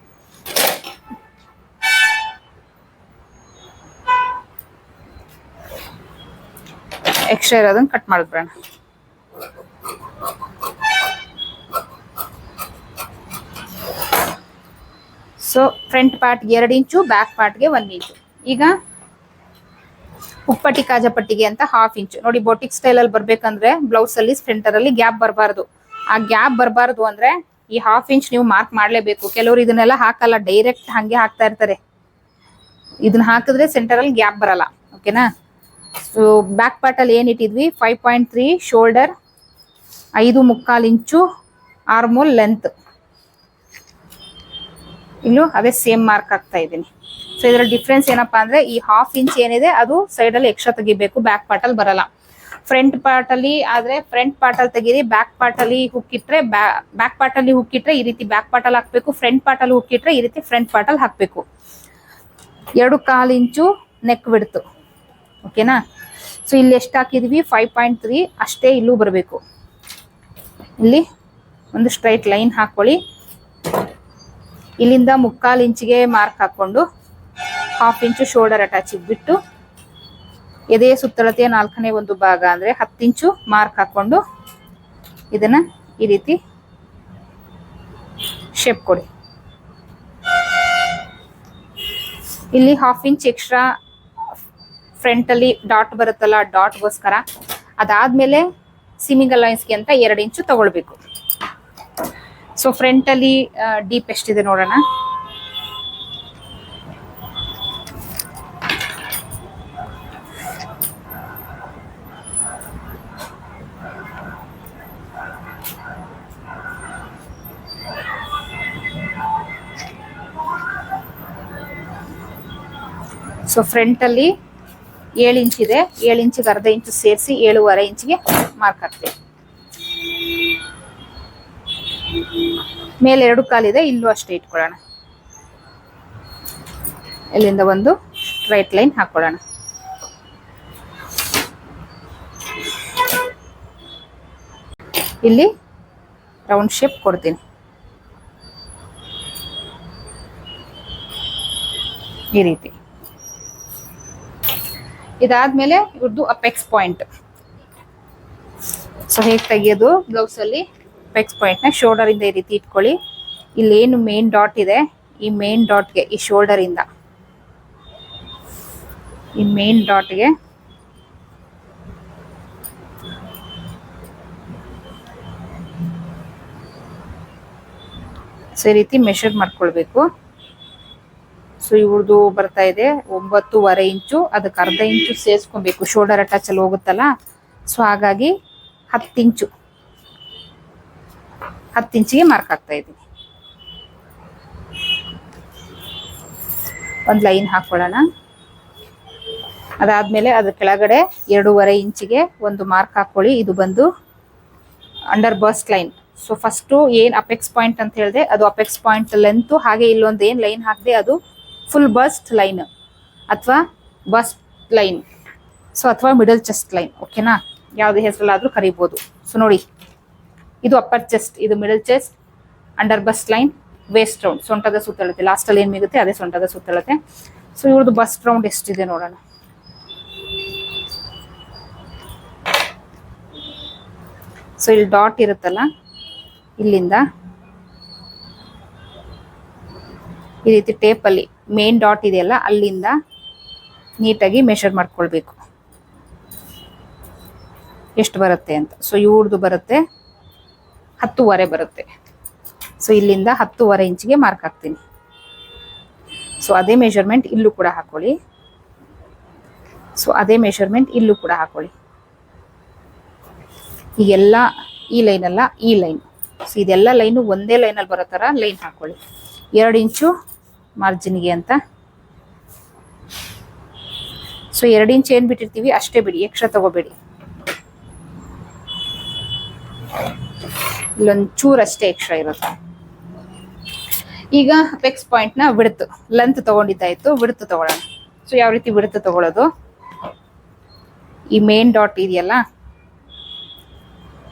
ಎಕ್ಸ್ಟ್ರಾ ಇರೋದನ್ನ ಕಟ್ ಮಾಡಿಬಿಡೋಣ. ಸೊ ಫ್ರಂಟ್ ಪಾರ್ಟ್ಗೆ 2 ಇಂಚು, ಬ್ಯಾಕ್ ಪಾರ್ಟ್ಗೆ 1 ಇಂಚು. ಈಗ ಉಪ್ಪಟ್ಟಿ ಕಾಜಪಟ್ಟಿಗೆ ಅಂತ 1/2 ಇಂಚು ನೋಡಿ. ಬೊಟಿಕ್ ಸ್ಟೈಲ್ ಅಲ್ಲಿ ಬರ್ಬೇಕಂದ್ರೆ ಬ್ಲೌಸ್ ಅಲ್ಲಿ ಸೆಂಟರ್ ಅಲ್ಲಿ ಗ್ಯಾಪ್ ಬರಬಾರ್ದು. ಆ ಗ್ಯಾಪ್ ಬರಬಾರ್ದು ಅಂದ್ರೆ ಈ 1/2 ಇಂಚ್ ನೀವು ಮಾರ್ಕ್ ಮಾಡ್ಲೇಬೇಕು. ಕೆಲವರು ಇದನ್ನೆಲ್ಲ ಹಾಕಲ್ಲ, ಡೈರೆಕ್ಟ್ ಹಂಗೆ ಹಾಕ್ತಾ ಇರ್ತಾರೆ. ಇದನ್ನ ಹಾಕಿದ್ರೆ ಸೆಂಟರ್ ಅಲ್ಲಿ ಗ್ಯಾಪ್ ಬರಲ್ಲ. ಓಕೆನಾ. ಸೊ ಬ್ಯಾಕ್ ಪಾರ್ಟ್ ಅಲ್ಲಿ ಏನ್ ಇಟ್ಟಿದ್ವಿ 5.3 ಶೋಲ್ಡರ್, 5.25 ಇಂಚು ಆರ್ಮೋಲ್ ಲೆಂತ್. ಇಲ್ಲೂ ಅದೇ ಸೇಮ್ ಮಾರ್ಕ್ ಆಗ್ತಾ ಇದ್ದೀನಿ. ಸೊ ಇದರ ಡಿಫ್ರೆನ್ಸ್ ಏನಪ್ಪಾ ಅಂದ್ರೆ ಈ 1/2 ಇಂಚ್ ಏನಿದೆ ಅದು ಸೈಡ್ ಅಲ್ಲಿ ಎಕ್ಸ್ಟ್ರಾ ತೆಗಿಬೇಕು, ಬ್ಯಾಕ್ ಪಾರ್ಟ್ ಅಲ್ಲಿ ಬರಲ್ಲ. ಫ್ರಂಟ್ ಪಾರ್ಟ್ ಅಲ್ಲಿ ಆದ್ರೆ ಫ್ರಂಟ್ ಪಾರ್ಟ್ ಅಲ್ಲಿ ತೆಗೀರಿ. ಬ್ಯಾಕ್ ಪಾರ್ಟ್ ಅಲ್ಲಿ ಹುಕ್ಕಿಟ್ರೆ ಬ್ಯಾಕ್ ಪಾರ್ಟ್ ಅಲ್ಲಿ ಹುಕ್ಕಿಟ್ರೆ ಈ ರೀತಿ ಬ್ಯಾಕ್ ಪಾರ್ಟ್ ಅಲ್ಲಿ ಹಾಕ್ಬೇಕು. ಫ್ರಂಟ್ ಪಾರ್ಟ್ ಅಲ್ಲಿ ಹುಕ್ಕಿಟ್ರೆ ಈ ರೀತಿ ಫ್ರಂಟ್ ಪಾರ್ಟ್ ಅಲ್ಲಿ ಹಾಕ್ಬೇಕು. 2.25 ಇಂಚು ನೆಕ್ ಬಿಡ್ತು. ಓಕೆನಾ. ಸೊ ಇಲ್ಲಿ ಎಷ್ಟು ಹಾಕಿದ್ವಿ 5.3 ಅಷ್ಟೇ ಇಲ್ಲೂ ಬರಬೇಕು. ಇಲ್ಲಿ ಒಂದು ಸ್ಟ್ರೈಟ್ ಲೈನ್ ಹಾಕೊಳ್ಳಿ. ಇಲ್ಲಿಂದ 3/4 ಇಂಚಿಗೆ ಮಾರ್ಕ್ ಹಾಕೊಂಡು 1/2 ಇಂಚು ಶೋಲ್ಡರ್ ಅಟ್ಯಾಚ್ ಬಿಟ್ಟು ಎದೆಯ ಸುತ್ತಳತೆಯ 4ನೇ ಒಂದು ಭಾಗ ಅಂದ್ರೆ 10 ಇಂಚು ಮಾರ್ಕ್ ಹಾಕೊಂಡು ಇದನ್ನ ಈ ರೀತಿ ಶೇಪ್ ಕೊಡಿ. ಇಲ್ಲಿ 1/2 ಇಂಚ್ ಎಕ್ಸ್ಟ್ರಾ ಫ್ರಂಟ್ ಅಲ್ಲಿ ಡಾಟ್ ಬರುತ್ತಲ್ಲ, ಡಾಟ್ಗೋಸ್ಕರ. ಅದಾದ್ಮೇಲೆ ಸಿಮ್ಮಿಂಗ್ ಅಲೈನ್ಸ್ಗೆ ಅಂತ 2 ಇಂಚು ತಗೊಳ್ಬೇಕು. ಸೊ ಫ್ರಂಟ್ ಅಲ್ಲಿ ಡೀಪ್ ಎಷ್ಟಿದೆ ನೋಡೋಣ. ಸೊ ಫ್ರಂಟ್ ಅಲ್ಲಿ 7 ಇಂಚ್ ಇದೆ. 7 ಇಂಚಿಗೆ 1/2 ಇಂಚು ಸೇರಿಸಿ 7.5 ಇಂಚಿಗೆ ಮಾರ್ಕ್ ಹಾಕ್ತೀವಿ. ಮೇಲೆ 2.25 ಇದೆ, ಇಲ್ಲೂ ಅಷ್ಟೇ ಇಟ್ಕೊಳ್ಳೋಣ. ಇಲ್ಲಿಂದ ಒಂದು ಸ್ಟ್ರೈಟ್ ಲೈನ್ ಹಾಕೊಳ್ಳೋಣ. ಇಲ್ಲಿ ರೌಂಡ್ ಶೇಪ್ ಕೊಡ್ತೀನಿ ಈ ರೀತಿ. ಇದಾದ್ಮೇಲೆ ಇವ್ರದ್ದು ಅಪೆಕ್ಸ್ ಪಾಯಿಂಟ್. ಸೊ ಹೇಗೆ ತೆಗಿಯೋದು ಬ್ಲೌಸ್ ಅಲ್ಲಿ ಅಪೆಕ್ಸ್ ಪಾಯಿಂಟ್ ನ ಶೋಲ್ಡರ್ ಇಂದ ಈ ರೀತಿ ಇಟ್ಕೊಳ್ಳಿ. ಇಲ್ಲೇನು ಮೇನ್ ಡಾಟ್ ಇದೆ ಈ ಮೇನ್ ಡಾಟ್ಗೆ ಈ ಶೋಲ್ಡರ್ ಇಂದ ಈ ಮೇನ್ ಡಾಟ್ಗೆ ಸೊ ಈ ರೀತಿ ಮೆಷರ್ ಮಾಡ್ಕೊಳ್ಬೇಕು. ಸೊ ಇವ್ರದ್ದು ಬರ್ತಾ ಇದೆ 9.5 ಇಂಚು. ಅದಕ್ಕೆ 1/2 ಇಂಚು ಸೇರಿಸ್ಕೊಬೇಕು, ಶೋಲ್ಡರ್ ಅಟ್ಯಾಚ್ ಅಲ್ಲಿ ಹೋಗುತ್ತಲ್ಲ. ಸೊ ಹಾಗಾಗಿ 10 ಇಂಚು 10 ಇಂಚಿಗೆ ಮಾರ್ಕ್ ಹಾಕ್ತಾ ಇದ್ದೀನಿ. ಒಂದು ಲೈನ್ ಹಾಕೊಳ್ಳೋಣ. ಅದಾದ್ಮೇಲೆ ಅದ್ರ ಕೆಳಗಡೆ 2.5 ಇಂಚಿಗೆ ಒಂದು ಮಾರ್ಕ್ ಹಾಕೊಳ್ಳಿ. ಇದು ಬಂದು under bust line. So first ಏನು ಅಪೆಕ್ಸ್ ಪಾಯಿಂಟ್ ಅಂತ ಹೇಳಿದೆ ಅದು ಅಪೆಕ್ಸ್ ಪಾಯಿಂಟ್ ಲೆಂತ್, ಹಾಗೆ ಇಲ್ಲೊಂದು ಏನು ಲೈನ್ ಹಾಕಿದೆ ಅದು ಫುಲ್ ಬಸ್ಟ್ ಲೈನ್ ಅಥವಾ ಬಸ್ಟ್ ಲೈನ್, ಸೊ ಅಥವಾ ಮಿಡಲ್ ಚೆಸ್ಟ್ ಲೈನ್. ಓಕೆನಾ, ಯಾವುದೇ ಹೆಸರಲ್ಲಾದರೂ ಕರಿಬೋದು. ಸೊ ನೋಡಿ, ಇದು ಅಪ್ಪರ್ ಚೆಸ್ಟ್, ಇದು middle chest, under bust line, waist round, ಸೊಂಟದ ಸುತ್ತಳತೆ. ಲಾಸ್ಟಲ್ಲಿ ಏನು ಮಿಗುತ್ತೆ ಅದೇ ಸೊಂಟದ ಸುತ್ತಳತೆ. ಸೊ ಇವ್ರದ್ದು ಬಸ್ಟ್ ರೌಂಡ್ ಎಷ್ಟಿದೆ ನೋಡೋಣ. ಸೊ ಇಲ್ಲಿ ಡಾಟ್ ಇರುತ್ತಲ್ಲ, ಇಲ್ಲಿಂದ ಈ ರೀತಿ ಟೇಪಲ್ಲಿ ಮೇನ್ ಡಾಟ್ ಇದೆಯಲ್ಲ ಅಲ್ಲಿಂದ ನೀಟಾಗಿ ಮೆಷರ್ ಮಾಡ್ಕೊಳ್ಬೇಕು ಎಷ್ಟು ಬರುತ್ತೆ ಅಂತ. ಸೊ ಇವ್ರದ್ದು ಬರುತ್ತೆ 10.5 ಬರುತ್ತೆ. ಸೊ ಇಲ್ಲಿಂದ 10.5 ಇಂಚಿಗೆ ಮಾರ್ಕ್ ಹಾಕ್ತೀನಿ. ಸೊ ಅದೇ ಮೆಷರ್ಮೆಂಟ್ ಇಲ್ಲೂ ಕೂಡ ಹಾಕೊಳ್ಳಿ. ಸೊ ಅದೇ ಮೆಷರ್ಮೆಂಟ್ ಇಲ್ಲೂ ಕೂಡ ಹಾಕೊಳ್ಳಿ. ಈಗೆಲ್ಲ ಈ ಲೈನ್ ಅಲ್ಲ, ಈ ಲೈನ್. ಸೊ ಇದೆಲ್ಲ ಲೈನು ಒಂದೇ ಲೈನಲ್ಲಿ ಬರೋ ಥರ ಲೈನ್ ಹಾಕೊಳ್ಳಿ. 2 ಇಂಚು ಮಾರ್ಜಿನ್ಗೆ ಅಂತ. ಸೊ 2 ಇಂಚ್ ಏನು ಬಿಟ್ಟಿರ್ತೀವಿ ಅಷ್ಟೇ ಬಿಡಿ, ಎಕ್ಸ್ಟ್ರಾ ತಗೋಬೇಡಿ. ಇಲ್ಲೊಂದು ಚೂರು ಅಷ್ಟೇ ಎಕ್ಸ್ಟ್ರಾ ಇರುತ್ತೆ. ಈಗ ಅಪೆಕ್ಸ್ ಪಾಯಿಂಟ್ನ ಬಿಡ್ತು ಲೆಂತ್ ತಗೊಂಡಿದ್ದಾಯ್ತು, ಬಿಡ್ತು ತಗೊಳ್ಳೋಣ. ಸೊ ಯಾವ ರೀತಿ ಬಿಡ್ತು ತಗೊಳ್ಳೋದು, ಈ ಮೇನ್ ಡಾಟ್ ಇದೆಯಲ್ಲ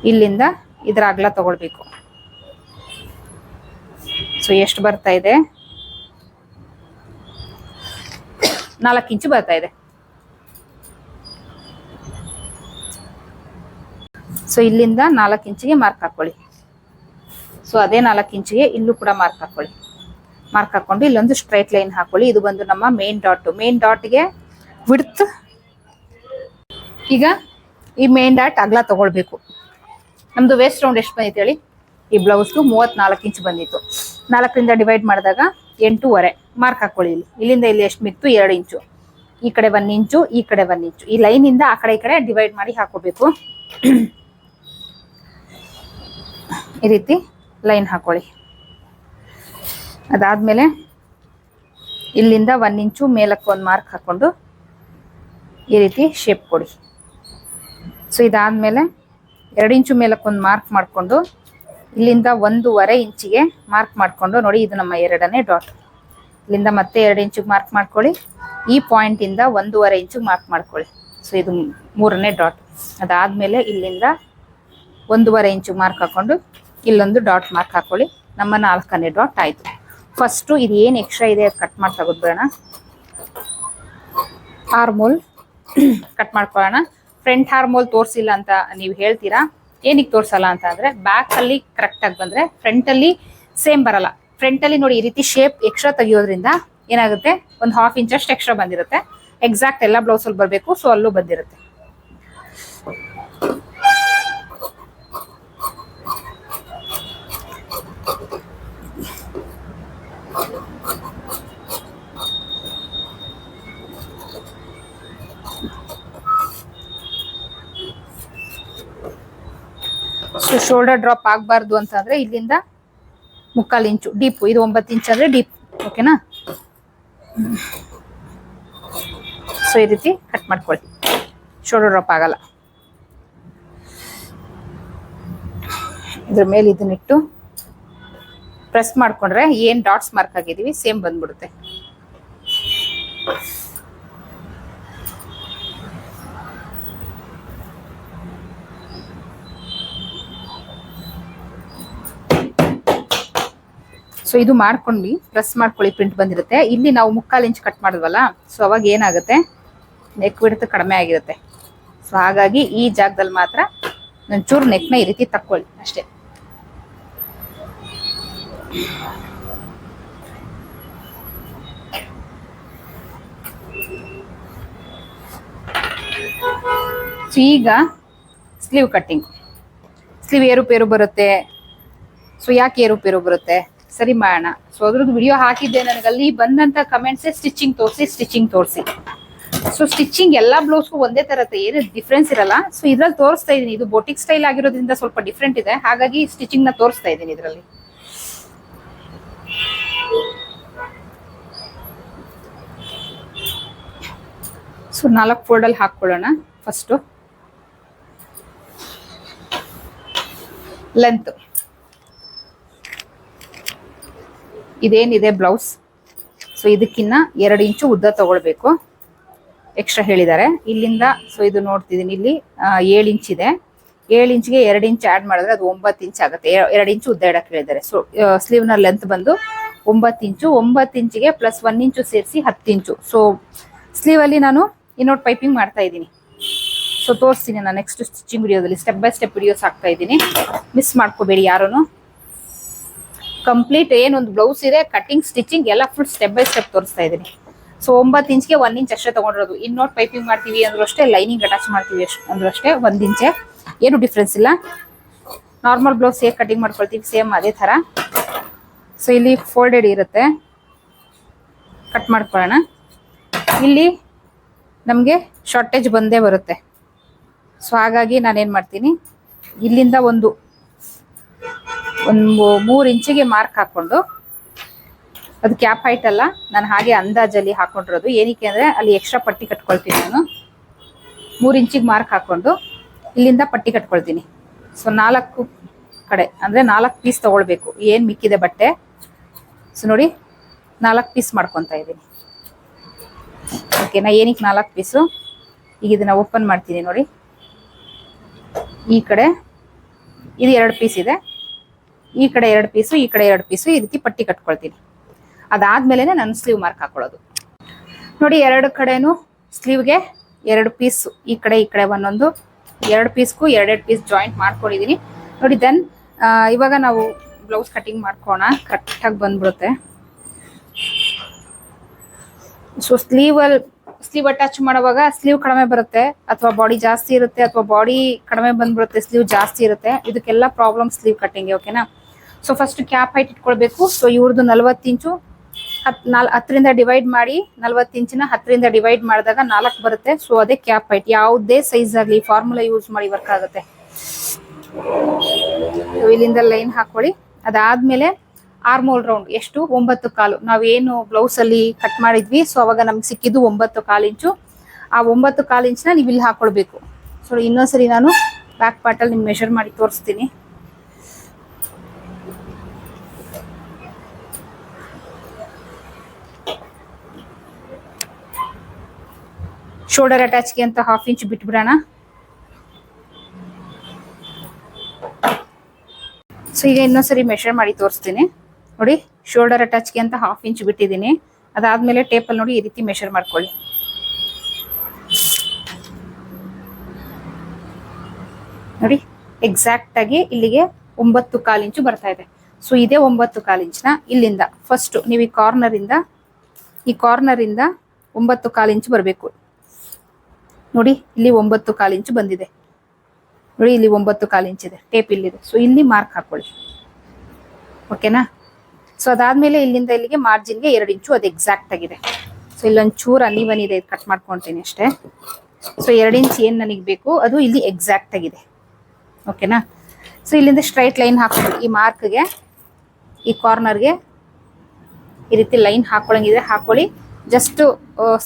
ಇಲ್ಲಿಂದ ಇದರ ಅಗಲ ತಗೊಳ್ಬೇಕು. ಸೊ ಎಷ್ಟು ಬರ್ತಾ ಇದೆ, 4 ಇಂಚು ಬರ್ತಾ ಇದೆ. ಸೊ ಇಲ್ಲಿಂದ 4 ಇಂಚಿಗೆ ಮಾರ್ಕ್ ಹಾಕೊಳ್ಳಿ. ಸೊ ಅದೇ 4 ಇಂಚಿಗೆ ಇಲ್ಲೂ ಕೂಡ ಮಾರ್ಕ್ ಹಾಕೊಳ್ಳಿ. ಮಾರ್ಕ್ ಹಾಕೊಂಡು ಇಲ್ಲೊಂದು ಸ್ಟ್ರೈಟ್ ಲೈನ್ ಹಾಕೊಳ್ಳಿ. ಇದು ಬಂದು ನಮ್ಮ ಮೇನ್ ಡಾಟ್. ಮೇನ್ ಡಾಟ್ಗೆ ವಿಡ್ತ್. ಈಗ ಈ ಮೇನ್ ಡಾಟ್ ಅಗಲ ತಗೊಳ್ಬೇಕು. ನಮ್ದು ವೇಸ್ಟ್ ರೌಂಡ್ ಎಷ್ಟು ಬಂದಿತ್ತು ಹೇಳಿ, ಈ ಬ್ಲೌಸ್ಗೂ 34 ಇಂಚು ಬಂದಿತ್ತು. 4ರಿಂದ ಡಿವೈಡ್ ಮಾಡಿದಾಗ 8.5 ಮಾರ್ಕ್ ಹಾಕೊಳ್ಳಿ. ಇಲ್ಲಿಂದ ಇಲ್ಲಿ ಎಷ್ಟು ಮಿಕ್ತು 2 ಇಂಚು, ಈ ಕಡೆ 1 ಇಂಚು, ಈ ಕಡೆ 1 ಇಂಚು. ಈ ಲೈನಿಂದ ಆ ಕಡೆ ಈ ಕಡೆ ಡಿವೈಡ್ ಮಾಡಿ ಹಾಕೋಬೇಕು. ಈ ರೀತಿ ಲೈನ್ ಹಾಕೊಳ್ಳಿ. ಅದಾದ್ಮೇಲೆ ಇಲ್ಲಿಂದ 1 ಇಂಚು ಮೇಲಕ್ಕೆ ಒಂದು ಮಾರ್ಕ್ ಹಾಕೊಂಡು ಈ ರೀತಿ ಶೇಪ್ ಕೊಡಿ. ಸೊ ಇದಾದ್ಮೇಲೆ 2 ಇಂಚು ಮೇಲಕ್ಕೆ ಒಂದು ಮಾರ್ಕ್ ಮಾಡಿಕೊಂಡು ಇಲ್ಲಿಂದ 1.5 ಇಂಚಿಗೆ ಮಾರ್ಕ್ ಮಾಡಿಕೊಂಡು ನೋಡಿ, ಇದು ನಮ್ಮ 2ನೇ ಡಾಟ್. ಇಲ್ಲಿಂದ ಮತ್ತೆ 2 ಇಂಚಿಗೆ ಮಾರ್ಕ್ ಮಾಡ್ಕೊಳ್ಳಿ. ಈ ಪಾಯಿಂಟಿಂದ 1.5 ಇಂಚಿಗೆ ಮಾರ್ಕ್ ಮಾಡ್ಕೊಳ್ಳಿ. ಸೊ ಇದು 3ನೇ ಡಾಟ್. ಅದಾದ್ಮೇಲೆ ಇಲ್ಲಿಂದ 1.5 ಇಂಚಿಗೆ ಮಾರ್ಕ್ ಹಾಕೊಂಡು ಇಲ್ಲೊಂದು ಡಾಟ್ ಮಾರ್ಕ್ ಹಾಕೊಳ್ಳಿ. ನಮ್ಮ 4ನೇ ಡಾಟ್ ಆಯಿತು. ಫಸ್ಟು ಇದು ಏನು ಎಕ್ಸ್ಟ್ರಾ ಇದೆ ಅದು ಕಟ್ ಮಾಡಿ ತೆಗೆದ್ಬಿಡೋಣ. ಹಾರ್ಮೋಲ್ ಕಟ್ ಮಾಡ್ಕೊಳ್ಳೋಣ. ಫ್ರಂಟ್ ಹಾರ್ಮೋಲ್ ತೋರಿಸಿಲ್ಲ ಅಂತ ನೀವು ಹೇಳ್ತೀರಾ. ಏನಕ್ಕೆ ತೋರಿಸಲ್ಲ ಅಂತ ಅಂದರೆ, ಬ್ಯಾಕಲ್ಲಿ ಕರೆಕ್ಟಾಗಿ ಬಂದರೆ ಫ್ರಂಟಲ್ಲಿ ಸೇಮ್ ಬರಲ್ಲ. ಫ್ರಂಟಲ್ಲಿ ನೋಡಿ ಈ ರೀತಿ ಶೇಪ್ ಎಕ್ಸ್ಟ್ರಾ ತೆಗಿಯೋದ್ರಿಂದ ಏನಾಗುತ್ತೆ, ಒಂದು 1/2 ಇಂಚ್ ಅಷ್ಟು ಎಕ್ಸ್ಟ್ರಾ ಬಂದಿರುತ್ತೆ. ಎಕ್ಸಾಕ್ಟ್ ಎಲ್ಲ ಬ್ಲೌಸಲ್ಲಿ ಬರಬೇಕು. ಸೊ ಅಲ್ಲೂ ಬಂದಿರುತ್ತೆ. ಸೊ ಶೋಲ್ಡರ್ ಡ್ರಾಪ್ ಆಗಬಾರ್ದು ಅಂತಂದ್ರೆ ಇಲ್ಲಿಂದ 3/4 ಇಂಚು ಡೀಪ್, ಇದು 9 ಇಂಚ್ ಅಂದ್ರೆ ಡೀಪ್. ಓಕೆನಾ, ಸೊ ಈ ರೀತಿ ಕಟ್ ಮಾಡ್ಕೊಳ್ಳಿ. ಶೋಲ್ಡರ್ ಡ್ರಾಪ್ ಆಗಲ್ಲ. ಇದ್ರ ಮೇಲೆ ಇದನ್ನಿಟ್ಟು ಪ್ರೆಸ್ ಮಾಡ್ಕೊಂಡ್ರೆ ಏನ್ ಡಾಟ್ಸ್ ಮಾರ್ಕ್ ಆಗಿದೀವಿ ಸೇಮ್ ಬಂದ್ಬಿಡುತ್ತೆ. ಸೊ ಇದು ಮಾಡ್ಕೊಂಡು ಪ್ರೆಸ್ ಮಾಡ್ಕೊಳ್ಳಿ, ಪ್ರಿಂಟ್ ಬಂದಿರುತ್ತೆ. ಇಲ್ಲಿ ನಾವು 3/4 ಇಂಚ್ ಕಟ್ ಮಾಡಿದ್ವಲ್ಲ, ಸೊ ಅವಾಗ ಏನಾಗುತ್ತೆ, ನೆಕ್ ಬಿಡ್ತು ಕಡಿಮೆ ಆಗಿರುತ್ತೆ. ಸೊ ಹಾಗಾಗಿ ಈ ಜಾಗದಲ್ಲಿ ಮಾತ್ರ ಒಂಚೂರು ನೆಕ್ನ ಈ ರೀತಿ ತಕ್ಕೊಳ್ಳಿ ಅಷ್ಟೇ. ಸೊ ಈಗ ಸ್ಲೀವ್ ಕಟ್ಟಿಂಗ್. ಸ್ಲೀವ್ ಏರುಪೇರು ಬರುತ್ತೆ. ಸೊ ಯಾಕೆ ಏರುಪೇರು ಬರುತ್ತೆ ಸರಿ ಮಾಡೋಣ. ಸೊ ಅದ್ರದ್ದು ವಿಡಿಯೋ ಹಾಕಿದ್ದೆ. ನನಗಲ್ಲಿ ಬಂದಂತ ಕಮೆಂಟ್ಸೇ ಸ್ಟಿಚಿಂಗ್ ತೋರಿಸಿ ಸೊ ಸ್ಟಿಚಿಂಗ್ ಎಲ್ಲಾ ಬ್ಲೌಸ್ಗೂ ಒಂದೇ ತರ ಇರುತ್ತೆ, ಏನು ಡಿಫ್ರೆನ್ಸ್ ಇರಲ್ಲ. ಸೊ ಇದ್ರಲ್ಲಿ ತೋರಿಸ್ತಾ ಇದೀನಿ, ಇದು ಬೋಟಿಕ್ ಸ್ಟೈಲ್ ಆಗಿರೋದ್ರಿಂದ ಸ್ವಲ್ಪ ಡಿಫ್ರೆಂಟ್ ಇದೆ, ಹಾಗಾಗಿ ಸ್ಟಿಚಿಂಗ್ ನ ತೋರಿಸ್ತಾ ಇದೀನಿ ಇದರಲ್ಲಿ. ಸೊ 4 ಫೋಲ್ಡ್ ಅಲ್ಲಿ ಹಾಕೊಳ್ಳೋಣ. ಫಸ್ಟ್ ಲೆಂತ್ ಇದೇನಿದೆ ಬ್ಲೌಸ್, ಸೊ ಇದಕ್ಕಿನ್ನ 2 ಇಂಚು ಉದ್ದ ತಗೊಳ್ಬೇಕು. ಎಕ್ಸ್ಟ್ರಾ ಹೇಳಿದ್ದಾರೆ ಇಲ್ಲಿಂದ. ಸೊ ಇದು ನೋಡ್ತಿದ್ದೀನಿ, ಇಲ್ಲಿ 7 ಇಂಚ್ ಇದೆ. 7 ಇಂಚ್ಗೆ 2 ಇಂಚ್ ಆಡ್ ಮಾಡಿದ್ರೆ ಅದು 9 ಇಂಚ್ ಆಗುತ್ತೆ. 2 ಇಂಚು ಉದ್ದ ಇಡಕ್ಕೆ ಹೇಳಿದ್ದಾರೆ. ಸೊ ಸ್ಲೀವ್ ನ ಲೆಂತ್ ಬಂದು 9 ಇಂಚು. 9 ಇಂಚಿಗೆ ಪ್ಲಸ್ 1 ಇಂಚು ಸೇರಿಸಿ 10 ಇಂಚು. ಸೊ ಸ್ಲೀವ್ ಅಲ್ಲಿ ನಾನು ಇನ್ನೊಂದು ಪೈಪಿಂಗ್ ಮಾಡ್ತಾ ಇದ್ದೀನಿ. ಸೊ ತೋರಿಸ್ತೀನಿ ನಾನು ನೆಕ್ಸ್ಟ್ ಸ್ಟಿಚಿಂಗ್ ವಿಡಿಯೋದಲ್ಲಿ, ಸ್ಟೆಪ್ ಬೈ ಸ್ಟೆಪ್ ವಿಡಿಯೋಸ್ ಹಾಕ್ತಾ ಇದ್ದೀನಿ, ಮಿಸ್ ಮಾಡ್ಕೋಬೇಡಿ ಯಾರು. ಕಂಪ್ಲೀಟ್ ಏನೊಂದು ಬ್ಲೌಸ್ ಇದೆ, ಕಟಿಂಗ್ ಸ್ಟಿಚಿಂಗ್ ಎಲ್ಲ ಫುಲ್ ಸ್ಟೆಪ್ ಬೈ ಸ್ಟೆಪ್ ತೋರಿಸ್ತಾ ಇದ್ದೀನಿ. ಸೊ 9 ಇಂಚ್ಗೆ 1 ಇಂಚ್ ಅಷ್ಟೇ ತಗೊಂಡಿರೋದು. ಇನ್ನೊಂದು ಪೈಪಿಂಗ್ ಮಾಡ್ತೀವಿ ಅಂದ್ರೂ ಅಷ್ಟೇ, ಲೈನಿಂಗ್ ಅಟ್ಯಾಚ್ ಮಾಡ್ತೀವಿ ಅಂದ್ರೂ ಅಷ್ಟೇ 1 ಇಂಚೆ, ಏನು ಡಿಫ್ರೆನ್ಸ್ ಇಲ್ಲ. ನಾರ್ಮಲ್ ಬ್ಲೌಸ್ ಹೇಗೆ ಕಟಿಂಗ್ ಮಾಡ್ಕೊಳ್ತೀವಿ ಸೇಮ್ ಅದೇ ಥರ. ಸೊ ಇಲ್ಲಿ ಫೋಲ್ಡೆಡ್ ಇರುತ್ತೆ, ಕಟ್ ಮಾಡ್ಕೊಳ್ಳೋಣ. ಇಲ್ಲಿ ನಮಗೆ ಶಾರ್ಟೇಜ್ ಬಂದೇ ಬರುತ್ತೆ. ಸೊ ಹಾಗಾಗಿ ನಾನೇನು ಮಾಡ್ತೀನಿ, ಇಲ್ಲಿಂದ ಒಂದು 3 ಇಂಚಿಗೆ ಮಾರ್ಕ್ ಹಾಕ್ಕೊಂಡು, ಅದು ಕ್ಯಾಪ್ ಹೈಟ್ ಅಲ್ಲ, ನಾನು ಹಾಗೆ ಅಂದಾಜಲ್ಲಿ ಹಾಕೊಂಡಿರೋದು. ಏನಕ್ಕೆ ಅಂದರೆ ಅಲ್ಲಿ ಎಕ್ಸ್ಟ್ರಾ ಪಟ್ಟಿ ಕಟ್ಕೊಳ್ತೀನಿ ನಾನು. 3 ಇಂಚಿಗೆ ಮಾರ್ಕ್ ಹಾಕೊಂಡು ಇಲ್ಲಿಂದ ಪಟ್ಟಿ ಕಟ್ಕೊಳ್ತೀನಿ. ಸೊ 4 ಕಡೆ ಅಂದರೆ 4 ಪೀಸ್ ತಗೊಳ್ಬೇಕು, ಏನು ಮಿಕ್ಕಿದೆ ಬಟ್ಟೆ. ಸೊ ನೋಡಿ 4 ಪೀಸ್ ಮಾಡ್ಕೊತಾ ಇದ್ದೀನಿ. ಓಕೆನಾ? ಏನಕ್ಕೆ 4 ಪೀಸು, ಈಗ ಇದನ್ನ ಓಪನ್ ಮಾಡ್ತೀನಿ ನೋಡಿ. ಈ ಕಡೆ ಇದು 2 ಪೀಸ್ ಇದೆ, ಈ ಕಡೆ 2 ಪೀಸು, ಈ ಕಡೆ 2 ಪೀಸು, ಈ ರೀತಿ ಪಟ್ಟಿ ಕಟ್ಕೊಳ್ತೀನಿ. ಅದಾದ್ಮೇಲೆ ನಾನು ಸ್ಲೀವ್ ಮಾರ್ಕ್ ಹಾಕೊಳ್ಳೋದು. ನೋಡಿ 2 ಕಡೆನೂ ಸ್ಲೀವ್ಗೆ 2 ಪೀಸು, ಈ ಕಡೆ ಒಂದೊಂದು, 2 ಪೀಸ್ಗೂ 2 ಪೀಸ್ ಜಾಯಿಂಟ್ ಮಾಡ್ಕೊಂಡಿದ್ದೀನಿ ನೋಡಿ. ದೆನ್ ಇವಾಗ ನಾವು ಬ್ಲೌಸ್ ಕಟಿಂಗ್ ಮಾಡ್ಕೋಣ, ಕರೆಕ್ಟಾಗಿ ಬಂದ್ಬಿಡುತ್ತೆ. ಸೊ ಸ್ಲೀವ್ ಅಟ್ಯಾಚ್ ಮಾಡುವಾಗ ಸ್ಲೀವ್ ಕಡಿಮೆ ಬರುತ್ತೆ, ಅಥವಾ ಬಾಡಿ ಜಾಸ್ತಿ ಇರುತ್ತೆ, ಅಥವಾ ಬಾಡಿ ಕಡಿಮೆ ಬಂದ್ಬಿಡುತ್ತೆ, ಸ್ಲೀವ್ ಜಾಸ್ತಿ ಇರುತ್ತೆ. ಇದಕ್ಕೆಲ್ಲ ಪ್ರಾಬ್ಲಮ್ ಸ್ಲೀವ್ ಕಟ್ಟಿಂಗ್. ಓಕೆನಾ? ಸೊ ಫಸ್ಟ್ ಕ್ಯಾಪ್ ಹೈಟ್ ಇಟ್ಕೊಳ್ಬೇಕು. ಸೊ ಇವ್ರದ್ದು 40 ಇಂಚು, 10ರಿಂದ ಡಿವೈಡ್ ಮಾಡಿ, 40 ಇಂಚಿನ 10ರಿಂದ ಡಿವೈಡ್ ಮಾಡಿದಾಗ 4 ಬರುತ್ತೆ. ಸೊ ಅದೇ ಕ್ಯಾಪ್ ಹೈಟ್. ಯಾವುದೇ ಸೈಜ್ ಆಗಲಿ ಫಾರ್ಮುಲಾ ಯೂಸ್ ಮಾಡಿ ವರ್ಕ್ ಆಗುತ್ತೆ. ಇಲ್ಲಿಂದ ಲೈನ್ ಹಾಕೊಳ್ಳಿ. ಅದಾದ್ಮೇಲೆ ಆರ್ಮೋಲ್ ರೌಂಡ್ ಎಷ್ಟು? 9.25. ನಾವೇನು ಬ್ಲೌಸ್ ಅಲ್ಲಿ ಕಟ್ ಮಾಡಿದ್ವಿ, ಸೊ ಅವಾಗ ನಮ್ಗೆ ಸಿಕ್ಕಿದ್ದು 9.25 ಇಂಚು. ಆ 9.25 ಇಂಚ್ನ ನೀವು ಇಲ್ಲಿ ಹಾಕೊಳ್ಬೇಕು. ಸೊ ಇನ್ನೊಂದ್ಸರಿ ನಾನು ಬ್ಯಾಕ್ ಪಾರ್ಟ್ ಅಲ್ಲಿ ನಿಮ್ಗೆ ಮೆಷರ್ ಮಾಡಿ ತೋರಿಸ್ತೀನಿ. ಶೋಲ್ಡರ್ ಅಟ್ಯಾಚ್ಗೆ ಅಂತ 1/2 ಇಂಚ್ ಬಿಟ್ಬಿಡೋಣ. ಸೊ ಈಗ ಇನ್ನೊಂದ್ಸರಿ ಮೆಷರ್ ಮಾಡಿ ತೋರಿಸ್ತೀನಿ ನೋಡಿ. ಶೋಲ್ಡರ್ ಅಟ್ಯಾಚ್ಗೆ ಅಂತ 1/2 ಇಂಚ್ ಬಿಟ್ಟಿದ್ದೀನಿ. ಅದಾದ್ಮೇಲೆ ಟೇಪಲ್ಲಿ ನೋಡಿ ಈ ರೀತಿ ಮೆಷರ್ ಮಾಡ್ಕೊಳ್ಳಿ. ನೋಡಿ ಎಕ್ಸಾಕ್ಟ್ ಆಗಿ ಇಲ್ಲಿಗೆ 9.25 ಇಂಚು ಬರ್ತಾ ಇದೆ. ಸೊ ಇದೇ 9.25 ಇಂಚ್ನ ಇಲ್ಲಿಂದ ಫಸ್ಟ್ ನೀವು ಈ ಕಾರ್ನರ್ ಇಂದ 9.25 ಇಂಚು ಬರಬೇಕು. ನೋಡಿ ಇಲ್ಲಿ 9.25 ಇಂಚು ಬಂದಿದೆ. ನೋಡಿ ಇಲ್ಲಿ 9.25 ಇಂಚ್ ಇದೆ, ಟೇಪ್ ಇಲ್ಲಿದೆ. ಸೊ ಇಲ್ಲಿ ಮಾರ್ಕ್ ಹಾಕೊಳ್ಳಿ. ಓಕೆನಾ? ಸೊ ಅದಾದ್ಮೇಲೆ ಇಲ್ಲಿಂದ ಇಲ್ಲಿಗೆ ಮಾರ್ಜಿನ್ಗೆ 2 ಇಂಚು, ಅದು ಎಕ್ಸಾಕ್ಟ್ ಆಗಿದೆ. ಸೊ ಇಲ್ಲೊಂದು ಚೂರು ಅನಿವನ್ ಇದೆ, ಕಟ್ ಮಾಡ್ಕೊಳ್ತೀನಿ ಅಷ್ಟೇ. ಸೊ 2 ಇಂಚ್ ಏನು ನನಗೆ ಬೇಕು ಅದು ಇಲ್ಲಿ ಎಕ್ಸಾಕ್ಟ್ ಆಗಿದೆ. ಓಕೆನಾ? ಸೊ ಇಲ್ಲಿಂದ ಸ್ಟ್ರೈಟ್ ಲೈನ್ ಹಾಕೊಳ್ಳಿ. ಈ ಮಾರ್ಕ್ಗೆ, ಈ ಕಾರ್ನರ್ಗೆ ಈ ರೀತಿ ಲೈನ್ ಹಾಕೊಳ್ಳಂಗಿದೆ ಹಾಕೊಳ್ಳಿ. ಜಸ್ಟ್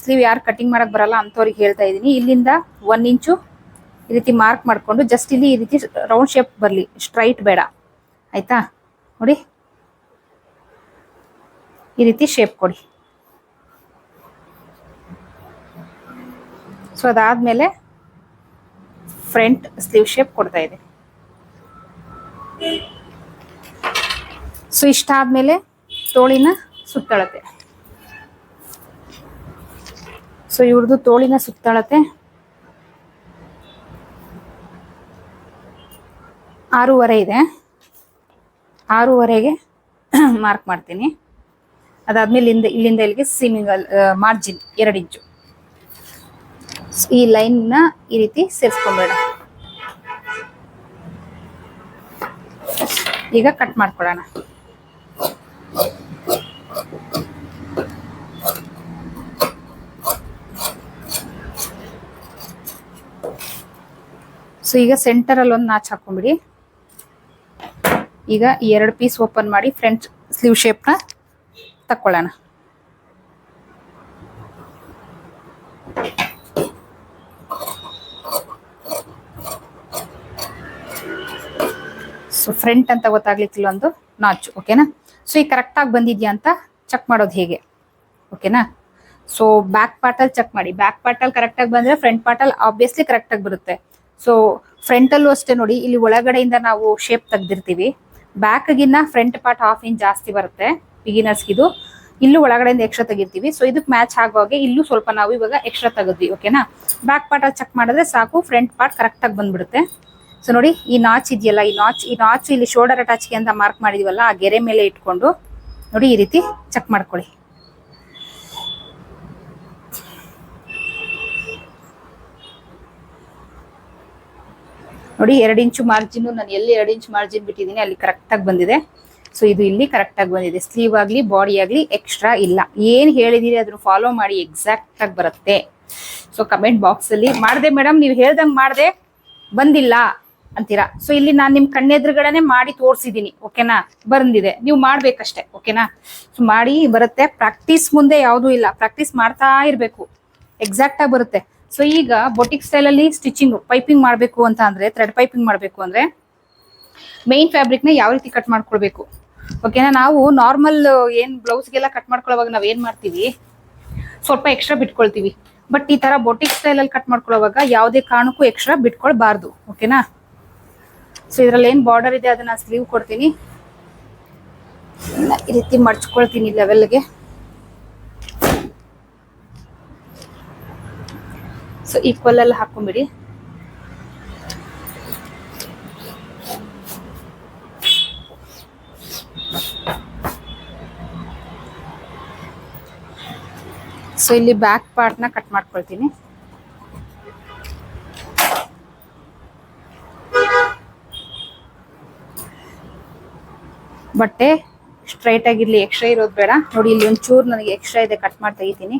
ಸ್ಲೀವ್ ಯಾರು ಕಟಿಂಗ್ ಮಾಡಕ್ ಬರಲ್ಲ ಅಂತವ್ರಿಗೆ ಹೇಳ್ತಾ ಇದ್ದೀನಿ. ಇಲ್ಲಿಂದ 1 ಇಂಚು ಈ ರೀತಿ ಮಾರ್ಕ್ ಮಾಡ್ಕೊಂಡು ಜಸ್ಟ್ ಇಲ್ಲಿ ಈ ರೀತಿ ರೌಂಡ್ ಶೇಪ್ ಬರಲಿ, ಸ್ಟ್ರೈಟ್ ಬೇಡ. ಆಯ್ತಾ? ನೋಡಿ ಈ ರೀತಿ ಶೇಪ್ ಕೊಡಿ. ಸೊ ಅದಾದ್ಮೇಲೆ ಫ್ರಂಟ್ ಸ್ಲೀವ್ ಶೇಪ್ ಕೊಡ್ತಾ ಇದೆ. ಸೊ ಇಷ್ಟಾದ್ಮೇಲೆ ತೋಳಿನ ಸುತ್ತಳತೆ. ಸೊ ಇವ್ರದ್ದು ತೋಳಿನ ಸುತ್ತಳತೆ 6.5 ಇದೆ. 6.5ಗೆ ಮಾರ್ಕ್ ಮಾಡ್ತೀನಿ. ಅದಾದ್ಮೇಲೆ ಇಲ್ಲಿಂದ ಇಲ್ಲಿಗೆ ಸೀಮಿಂಗ್ ಮಾರ್ಜಿನ್ 2 ಇಂಚು. ಈ ಲೈನ್ ನ ಈ ರೀತಿ ಸೇರಿಸ್ಕೊಂಬೇಡ. ಈಗ ಕಟ್ ಮಾಡ್ಕೊಳ್ಳೋಣ. ಸೊ ಈಗ ಸೆಂಟರ್ ಅಲ್ಲಿ ಒಂದು ನಾಚ್ ಹಾಕೊಂಡ್ಬಿಡಿ. ಈಗ ಈ 2 ಪೀಸ್ ಓಪನ್ ಮಾಡಿ ಫ್ರಂಟ್ ಸ್ಲೀವ್ ಶೇಪ್ ನ ತಕ್ಕೊಳ್ಳೋಣ. ಸೊ ಫ್ರಂಟ್ ಅಂತ ಗೊತ್ತಾಗ್ಲಿಕ್ಕಿಲ್ಲ ಒಂದು ನಾಚು. ಓಕೆನಾ? ಸೊ ಈ ಕರೆಕ್ಟ್ ಆಗಿ ಬಂದಿದ್ಯಾ ಅಂತ ಚೆಕ್ ಮಾಡೋದು ಹೇಗೆ? ಓಕೆನಾ? ಸೊ ಬ್ಯಾಕ್ ಪಾರ್ಟ್ ಅಲ್ಲಿ ಚೆಕ್ ಮಾಡಿ. ಬ್ಯಾಕ್ ಪಾರ್ಟ್ ಅಲ್ಲಿ ಕರೆಕ್ಟ್ ಆಗಿ ಬಂದ್ರೆ ಫ್ರಂಟ್ ಪಾರ್ಟ್ ಅಲ್ಲಿ ಆಬ್ವಿಯಸ್ಲಿ ಕರೆಕ್ಟ್ ಆಗಿ ಬರುತ್ತೆ. ಸೊ ಫ್ರಂಟ್ ಅಲ್ಲೂ ಅಷ್ಟೇ ನೋಡಿ, ಇಲ್ಲಿ ಒಳಗಡೆಯಿಂದ ನಾವು ಶೇಪ್ ತೆಗ್ದಿರ್ತೀವಿ. ಬ್ಯಾಕ್ ಗಿನ್ನ ಫ್ರಂಟ್ ಪಾರ್ಟ್ 1/2 ಇಂಚ್ ಜಾಸ್ತಿ ಬರುತ್ತೆ ಬಿಗಿನರ್ಸ್. ಇದು ಇಲ್ಲೂ ಒಳಗಡೆಯಿಂದ ಎಕ್ಸ್ಟ್ರಾ ತೆಗಿರ್ತೀವಿ. ಸೊ ಇದಕ್ಕೆ ಮ್ಯಾಚ್ ಆಗುವಾಗೆ ಇಲ್ಲೂ ಸ್ವಲ್ಪ ನಾವು ಇವಾಗ ಎಕ್ಸ್ಟ್ರಾ ತೆಗೆದ್ವಿ. ಓಕೆನಾ? ಬ್ಯಾಕ್ ಪಾರ್ಟ್ ಅಲ್ಲಿ ಚೆಕ್ ಮಾಡಿದ್ರೆ ಸಾಕು, ಫ್ರಂಟ್ ಪಾರ್ಟ್ ಕರೆಕ್ಟ್ ಆಗಿ ಬಂದ್ಬಿಡುತ್ತೆ. ಸೊ ನೋಡಿ, ಈ ನಾಚ್ ಇದೆಯಲ್ಲ, ಈ ನಾಚ್ ಇಲ್ಲಿ ಶೋಲ್ಡರ್ ಅಟ್ಯಾಚ್ಗೆ ಅಂತ ಮಾರ್ಕ್ ಮಾಡಿದೀವಲ್ಲ, ಆ ಗೆರೆ ಮೇಲೆ ಇಟ್ಕೊಂಡು ನೋಡಿ ಈ ರೀತಿ ಚೆಕ್ ಮಾಡ್ಕೊಳ್ಳಿ. ನೋಡಿ 2 ಇಂಚು ಮಾರ್ಜಿನ್, ನಾನು ಎಲ್ಲಿ 2 ಇಂಚ್ ಮಾರ್ಜಿನ್ ಬಿಟ್ಟಿದ್ದೀನಿ ಅಲ್ಲಿ ಕರೆಕ್ಟ್ ಆಗಿ ಬಂದಿದೆ. ಸೊ ಇದು ಇಲ್ಲಿ ಕರೆಕ್ಟ್ ಆಗಿ ಬಂದಿದೆ. ಸ್ಲೀವ್ ಆಗ್ಲಿ ಬಾಡಿ ಆಗ್ಲಿ ಎಕ್ಸ್ಟ್ರಾ ಇಲ್ಲ. ಏನ್ ಹೇಳಿದೀರಿ ಅದನ್ನು ಫಾಲೋ ಮಾಡಿ, ಎಕ್ಸಾಕ್ಟ್ ಆಗಿ ಬರುತ್ತೆ. ಸೊ ಕಮೆಂಟ್ ಬಾಕ್ಸ್ ಅಲ್ಲಿ ಮಾಡ್ದೆ ಮೇಡಮ್ ನೀವು ಹೇಳ್ದಂಗೆ ಮಾಡ್ದೆ ಬಂದಿಲ್ಲ ಅಂತೀರಾ. ಸೊ ಇಲ್ಲಿ ನಾನು ನಿಮ್ ಕಣ್ಣೆದುರುಗಡೆನೆ ಮಾಡಿ ತೋರಿಸಿದೀನಿ. ಓಕೆನಾ? ಬಂದಿದೆ, ನೀವು ಮಾಡ್ಬೇಕಷ್ಟೇ. ಓಕೆನಾ? ಸೊ ಮಾಡಿ ಬರುತ್ತೆ. ಪ್ರಾಕ್ಟೀಸ್ ಮುಂದೆ ಯಾವುದೂ ಇಲ್ಲ, ಪ್ರಾಕ್ಟೀಸ್ ಮಾಡ್ತಾ ಇರ್ಬೇಕು, ಎಕ್ಸಾಕ್ಟ್ ಆಗಿ ಬರುತ್ತೆ. ಸೊ ಈಗ ಬೊಟಿಕ್ ಸ್ಟೈಲ್ ಅಲ್ಲಿ ಸ್ಟಿಚಿಂಗ್ ಪೈಪಿಂಗ್ ಮಾಡಬೇಕು ಅಂತ ಅಂದ್ರೆ, ಥ್ರೆಡ್ ಪೈಪಿಂಗ್ ಮಾಡಬೇಕು ಅಂದ್ರೆ ಮೇನ್ ಫ್ಯಾಬ್ರಿಕ್ ನ ಯಾವ ರೀತಿ ಕಟ್ ಮಾಡ್ಕೊಳ್ಬೇಕು? ಓಕೆನಾ? ನಾವು ನಾರ್ಮಲ್ ಏನ್ ಬ್ಲೌಸ್ಗೆಲ್ಲ ಕಟ್ ಮಾಡ್ಕೊಳ್ಳೋವಾಗ ನಾವ್ ಏನ್ ಮಾಡ್ತೀವಿ, ಸ್ವಲ್ಪ ಎಕ್ಸ್ಟ್ರಾ ಬಿಟ್ಕೊಳ್ತೀವಿ. ಬಟ್ ಈ ತರ ಬೊಟಿಕ್ ಸ್ಟೈಲ್ ಅಲ್ಲಿ ಕಟ್ ಮಾಡ್ಕೊಳ್ಳೋವಾಗ ಯಾವುದೇ ಕಾರಣಕ್ಕೂ ಎಕ್ಸ್ಟ್ರಾ ಬಿಟ್ಕೊಳ್ಬಾರ್ದು. ಓಕೆನಾ? ಸೊ ಇದ್ರಲ್ಲಿ ಏನ್ ಬಾರ್ಡರ್ ಇದೆ ಅದನ್ನ ಸ್ಲೀವ್ ಕೊಡ್ತೀನಿ, ಈ ರೀತಿ ಮಡ್ಚ್ಕೊಳ್ತೀನಿ ಲೆವೆಲ್ಗೆ. ಸೊ ಈಕ್ವಲ್ ಅಲ್ಲಿ ಹಾಕೊಂಡ್ಬಿಡಿ. ಸೊ ಇಲ್ಲಿ ಬ್ಯಾಕ್ ಪಾರ್ಟ್ ನ ಕಟ್ ಮಾಡ್ಕೊಳ್ತೀನಿ. ಬಟ್ಟೆ ಸ್ಟ್ರೈಟ್ ಆಗಿರ್ಲಿ, ಎಕ್ಸ್ಟ್ರಾ ಇರೋದು ಬೇಡ. ನೋಡಿ ಇಲ್ಲಿ ಒಂಚೂರು ನನಗೆ ಎಕ್ಸ್ಟ್ರಾ ಇದೆ, ಕಟ್ ಮಾಡಿ ತೆಗಿತೀನಿ.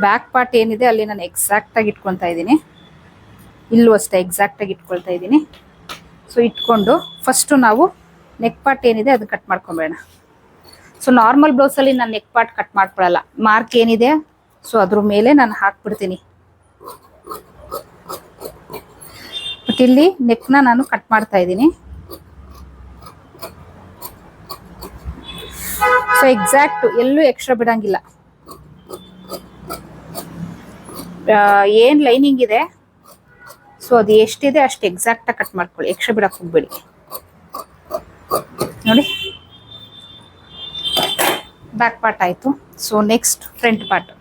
ಬ್ಯಾಕ್ ಪಾರ್ಟ್ ಏನಿದೆ ಅಲ್ಲಿ ನಾನು ಎಕ್ಸಾಕ್ಟ್ ಆಗಿ ಇಟ್ಕೊಳ್ತಾ ಇದ್ದೀನಿ. ಇಲ್ಲೂ ಅಷ್ಟೇ ಎಕ್ಸಾಕ್ಟ್ ಆಗಿ ಇಟ್ಕೊಳ್ತಾ ಇದ್ದೀನಿ. ಸೊ ಇಟ್ಕೊಂಡು ಫಸ್ಟ್ ನಾವು ನೆಕ್ ಪಾರ್ಟ್ ಏನಿದೆ ಅದು ಕಟ್ ಮಾಡ್ಕೊಂಬೇಡ. ಸೊ ನಾರ್ಮಲ್ ಬ್ಲೌಸ್ ಅಲ್ಲಿ ನಾನು ನೆಕ್ ಪಾರ್ಟ್ ಕಟ್ ಮಾಡ್ಕೊಳಲ್ಲ. ಮಾರ್ಕ್ ಏನಿದೆ ಸೊ ಅದ್ರ ಮೇಲೆ ನಾನು ಹಾಕ್ಬಿಡ್ತೀನಿ. ಬಟ್ ಇಲ್ಲಿ ನೆಕ್ನ ನಾನು ಕಟ್ ಮಾಡ್ತಾ ಇದ್ದೀನಿ. ಸೊ ಎಕ್ಸಾಕ್ಟ್ ಎಲ್ಲೂ ಎಕ್ಸ್ಟ್ರಾ ಬಿಡಂಗಿಲ್ಲ. ಏನ್ ಲೈನಿಂಗ್ ಇದೆ ಸೊ ಅದು ಎಷ್ಟಿದೆ ಅಷ್ಟು ಎಕ್ಸಾಕ್ಟ್ ಆಗಿ ಕಟ್ ಮಾಡ್ಕೊಳ್ಳಿ, ಎಕ್ಸ್ಟ್ರಾ ಬಿಡಕ್ ಹೋಗ್ಬೇಡಿ. ನೋಡಿ ಬ್ಯಾಕ್ ಪಾರ್ಟ್ ಆಯ್ತು. So next front part.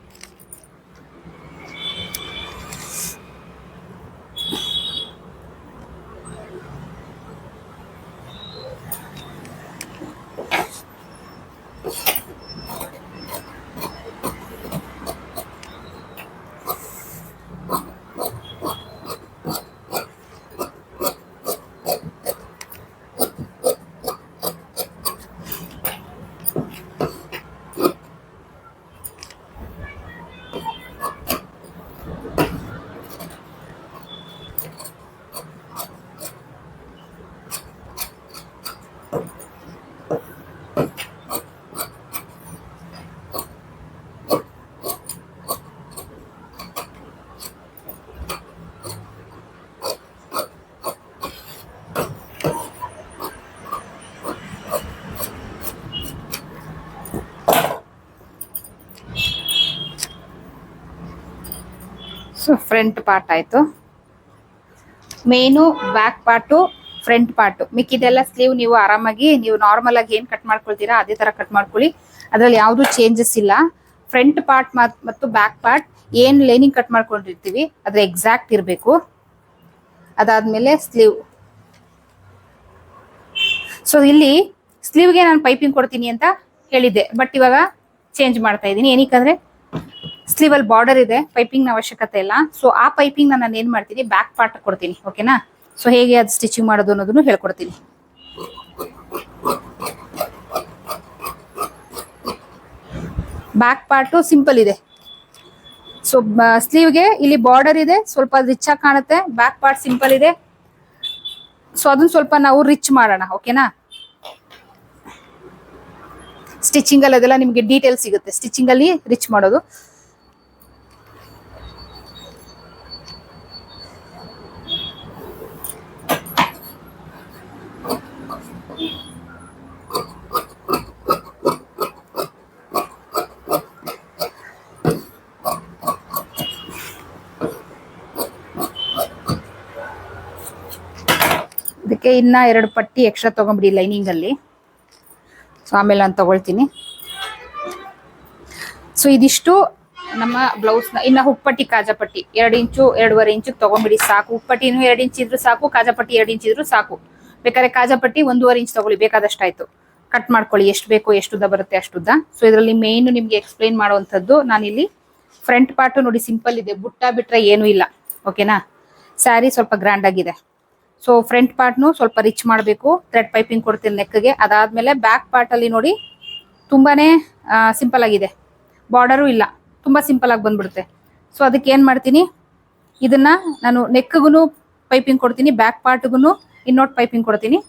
So front part ಆಯ್ತು. Main back part, front part. ಮಿಕ್ಕಿದೆಲ್ಲ ಸ್ಲೀವ್ ನೀವು ಆರಾಮಾಗಿ ನೀವು ನಾರ್ಮಲ್ ಆಗಿ ಏನ್ ಕಟ್ ಮಾಡ್ಕೊಳ್ತೀರಾ ಅದೇ ತರ ಕಟ್ ಮಾಡ್ಕೊಳ್ಳಿ. ಅದ್ರಲ್ಲಿ ಯಾವ್ದು ಚೇಂಜಸ್ ಇಲ್ಲ. ಫ್ರಂಟ್ ಪಾರ್ಟ್ ಮತ್ತು ಬ್ಯಾಕ್ ಪಾರ್ಟ್ ಏನ್ ಲೈನಿಂಗ್ ಕಟ್ ಮಾಡ್ಕೊಂಡಿರ್ತೀವಿ ಅದ್ರ ಎಕ್ಸಾಕ್ಟ್ ಇರಬೇಕು. ಅದಾದ್ಮೇಲೆ ಸ್ಲೀವ್. ಸೊ ಇಲ್ಲಿ ಸ್ಲೀವ್ಗೆ ನಾನು ಪೈಪಿಂಗ್ ಕೊಡ್ತೀನಿ ಅಂತ ಹೇಳಿದ್ದೆ, ಬಟ್ ಇವಾಗ ಚೇಂಜ್ ಮಾಡ್ತಾ ಇದ್ದೀನಿ. ಏನಕ್ಕಂದ್ರೆ ಸ್ಲೀವ್ ಅಲ್ಲಿ ಬಾರ್ಡರ್ ಇದೆ, ಪೈಪಿಂಗ್ ಅವಶ್ಯಕತೆ ಇಲ್ಲ. ಸೊ ಆ ಪೈಪಿಂಗ್ ನಾನು ಏನ್ ಮಾಡ್ತೀನಿ, ಬ್ಯಾಕ್ ಪಾರ್ಟ್ ಕೊಡ್ತೀನಿ. ಓಕೆನಾ? ಸೊ ಹೇಗೆ ಅದು ಸ್ಟಿಚಿಂಗ್ ಮಾಡೋದು ಅನ್ನೋದನ್ನು ಹೇಳ್ಕೊಡ್ತೀನಿ. ಬ್ಯಾಕ್ ಪಾರ್ಟು ಸಿಂಪಲ್ ಇದೆ. ಸೊ ಸ್ಲೀವ್ಗೆ ಇಲ್ಲಿ ಬಾರ್ಡರ್ ಇದೆ, ಸ್ವಲ್ಪ ರಿಚ್ ಆಗಿ ಕಾಣುತ್ತೆ. ಬ್ಯಾಕ್ ಪಾರ್ಟ್ ಸಿಂಪಲ್ ಇದೆ. ಸೊ ಅದನ್ನ ಸ್ವಲ್ಪ ನಾವು ರಿಚ್ ಮಾಡೋಣ, ಓಕೆನಾ. ಸ್ಟಿಚಿಂಗ್ ಅಲ್ಲಿ ಅದೆಲ್ಲ ನಿಮ್ಗೆ ಡೀಟೇಲ್ ಸಿಗುತ್ತೆ, ಸ್ಟಿಚಿಂಗ್ ಅಲ್ಲಿ ರಿಚ್ ಮಾಡೋದು. ಇದಕ್ಕೆ ಇನ್ನ 2 ಪಟ್ಟಿ ಎಕ್ಸ್ಟ್ರಾ ತಗೊಂಡ್ಬಿಡಿ ಲೈನಿಂಗ್ ಅಲ್ಲಿ. ಸೊ ಆಮೇಲೆ ನಾನು ತಗೊಳ್ತೀನಿ. ಸೊ ಇದಿಷ್ಟು ನಮ್ಮ ಬ್ಲೌಸ್ ನ. ಇನ್ನ ಹುಕ್ಪಟ್ಟಿ ಕಾಜಾಪಟ್ಟಿ 2 ಇಂಚು 2.5 ಇಂಚು ತಗೊಂಡ್ಬಿಡಿ ಸಾಕು. ಹುಕ್ಪಟ್ಟಿನೂ 2 ಇಂಚ್ ಇದ್ರು ಸಾಕು, ಕಾಜಾಪಟ್ಟಿ 2 ಇಂಚ್ ಇದ್ರು ಸಾಕು. ಬೇಕಾದ್ರೆ ಕಾಜಾಪಟ್ಟಿ 1.5 ಇಂಚ್ ತಗೊಳ್ಳಿ, ಬೇಕಾದಷ್ಟಾಯ್ತು. ಕಟ್ ಮಾಡ್ಕೊಳ್ಳಿ, ಎಷ್ಟು ಬೇಕೋ, ಎಷ್ಟು ಉದ್ದ ಬರುತ್ತೆ ಅಷ್ಟುದ್ದ. ಸೊ ಇದರಲ್ಲಿ ಮೇನ್ ನಿಮ್ಗೆ ಎಕ್ಸ್ಪ್ಲೈನ್ ಮಾಡುವಂಥದ್ದು, ನಾನಿಲ್ಲಿ ಫ್ರಂಟ್ ಪಾರ್ಟ್ ನೋಡಿ ಸಿಂಪಲ್ ಇದೆ, ಬುಟ್ಟ ಬಿಟ್ರೆ ಏನೂ ಇಲ್ಲ, ಓಕೆನಾ. ಸ್ಯಾರಿ ಸ್ವಲ್ಪ ಗ್ರ್ಯಾಂಡ್ ಆಗಿದೆ. ಸೊ ಫ್ರಂಟ್ ಪಾರ್ಟ್ನು ಸ್ವಲ್ಪ ರಿಚ್ ಮಾಡಬೇಕು, ಥ್ರೆಡ್ ಪೈಪಿಂಗ್ ಕೊಡ್ತೀನಿ ನೆಕ್ಗೆ. ಅದಾದ್ಮೇಲೆ ಬ್ಯಾಕ್ ಪಾರ್ಟ್ ಅಲ್ಲಿ ನೋಡಿ ತುಂಬಾನೇ ಸಿಂಪಲ್ ಆಗಿದೆ, ಬಾರ್ಡರು ಇಲ್ಲ, ತುಂಬಾ ಸಿಂಪಲ್ ಆಗಿ ಬಂದ್ಬಿಡುತ್ತೆ. ಸೊ ಅದಕ್ಕೆ ಏನ್ ಮಾಡ್ತೀನಿ, ಇದನ್ನ ನಾನು ನೆಕ್ಗೂ ಪೈಪಿಂಗ್ ಕೊಡ್ತೀನಿ, ಬ್ಯಾಕ್ ಪಾರ್ಟ್ಗೂ ಇನ್ನೋಟ್ ಪೈಪಿಂಗ್ ಕೊಡ್ತೀನಿ.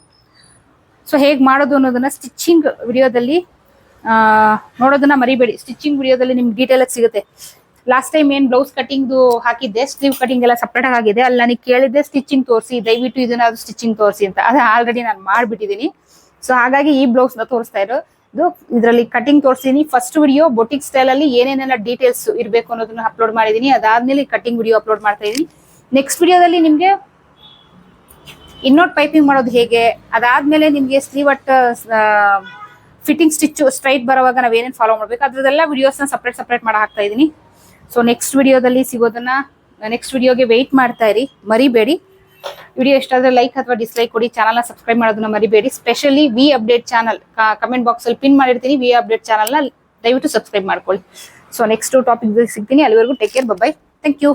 ಸೊ ಹೇಗೆ ಮಾಡೋದು ಅನ್ನೋದನ್ನ ಸ್ಟಿಚಿಂಗ್ ವಿಡಿಯೋದಲ್ಲಿ ನೋಡೋದನ್ನ ಮರಿಬೇಡಿ. ಸ್ಟಿಚಿಂಗ್ ವಿಡಿಯೋದಲ್ಲಿ ನಿಮ್ಗೆ ಡೀಟೇಲ್ ಆಗಿ ಸಿಗುತ್ತೆ. ಲಾಸ್ಟ್ ಟೈಮ್ ಏನ್ ಬ್ಲೌಸ್ ಕಟಿಂಗ್ ಹಾಕಿದ್ದೆ, ಸ್ಲೀವ್ ಕಟಿಂಗ್ ಎಲ್ಲ ಸಪ್ರೇಟ್ ಆಗಿದೆ, ಅಲ್ಲಿ ನನಗೆ ಕೇಳಿದ್ದೆ ಸ್ಟಿಚಿಂಗ್ ತೋರಿಸಿ, ದಯವಿಟ್ಟು ಇದನ್ನ ಸ್ಟಿಚಿಂಗ್ ತೋರಿಸಿ ಅಂತ. ಅದು ಆಲ್ರೆಡಿ ನಾನು ಮಾಡ್ಬಿಟ್ಟಿದ್ದೀನಿ. ಸೊ ಹಾಗಾಗಿ ಈ ಬ್ಲೌಸ್ ನ ತೋರಿಸ್ತಾ ಇರೋದು. ಇದರಲ್ಲಿ ಕಟಿಂಗ್ ತೋರಿಸ್ತೀನಿ. ಫಸ್ಟ್ ವಿಡಿಯೋ ಬೊಟಿಕ್ ಸ್ಟೈಲ್ ಅಲ್ಲಿ ಏನೇನೆಲ್ಲ ಡೀಟೇಲ್ಸ್ ಇರಬೇಕು ಅನ್ನೋದನ್ನ ಅಪ್ಲೋಡ್ ಮಾಡಿದೀನಿ. ಅದಾದ್ಮೇಲೆ ಕಟಿಂಗ್ ವಿಡಿಯೋ ಅಪ್ಲೋಡ್ ಮಾಡ್ತಾ ಇದೀನಿ. ನೆಕ್ಸ್ಟ್ ವಿಡಿಯೋದಲ್ಲಿ ನಿಮ್ಗೆ ಇನ್ನೋಟ್ ಪೈಪಿಂಗ್ ಮಾಡೋದು ಹೇಗೆ, ಅದಾದ್ಮೇಲೆ ನಿಮ್ಗೆ sleeve at fitting stitch straight ಬರೋವಾಗ ನಾವ್ ಏನೇನು ಫಾಲೋ ಮಾಡ್ಬೇಕು ಅದ್ರದ್ದೆಲ್ಲ ವಿಡಿಯೋಸ್ನ ಸಪ್ರೇಟ್ ಮಾಡಿ ಹಾಕ್ತಾ ಇದೀನಿ. ಸೊ ನೆಕ್ಸ್ಟ್ ವಿಡಿಯೋದಲ್ಲಿ ಸಿಗೋದನ್ನ, ನೆಕ್ಸ್ಟ್ ವಿಡಿಯೋಗೆ ವೆಯ್ಟ್ ಮಾಡ್ತಾ ಇರಿ, ಮರಿಬೇಡಿ. ವಿಡಿಯೋ ಎಷ್ಟಾದ್ರೆ ಲೈಕ್ ಅಥವಾ ಡಿಸ್ಲೈಕ್ ಕೊಡಿ, ಚಾನಲ್ನ ಸಬ್ಸ್ಕ್ರೈಬ್ ಮಾಡೋದನ್ನ ಮರಿಬೇಡಿ. Specially V update channel comment box ಅಲ್ಲಿ ಪಿನ್ ಮಾಡಿರ್ತೀನಿ, ವಿ ಅಪ್ಡೇಟ್ ಚಾನಲ್ನ ದಯವಿಟ್ಟು ಸಬ್ಸ್ಕ್ರೈಬ್ ಮಾಡ್ಕೊಳ್ಳಿ. ಸೊ ನೆಕ್ಸ್ಟ್ ಟಾಪಿಕ್ ಸಿಗ್ತೀನಿ. ಅಲ್ಲಿವರೆಗೂ take care, bye, thank you.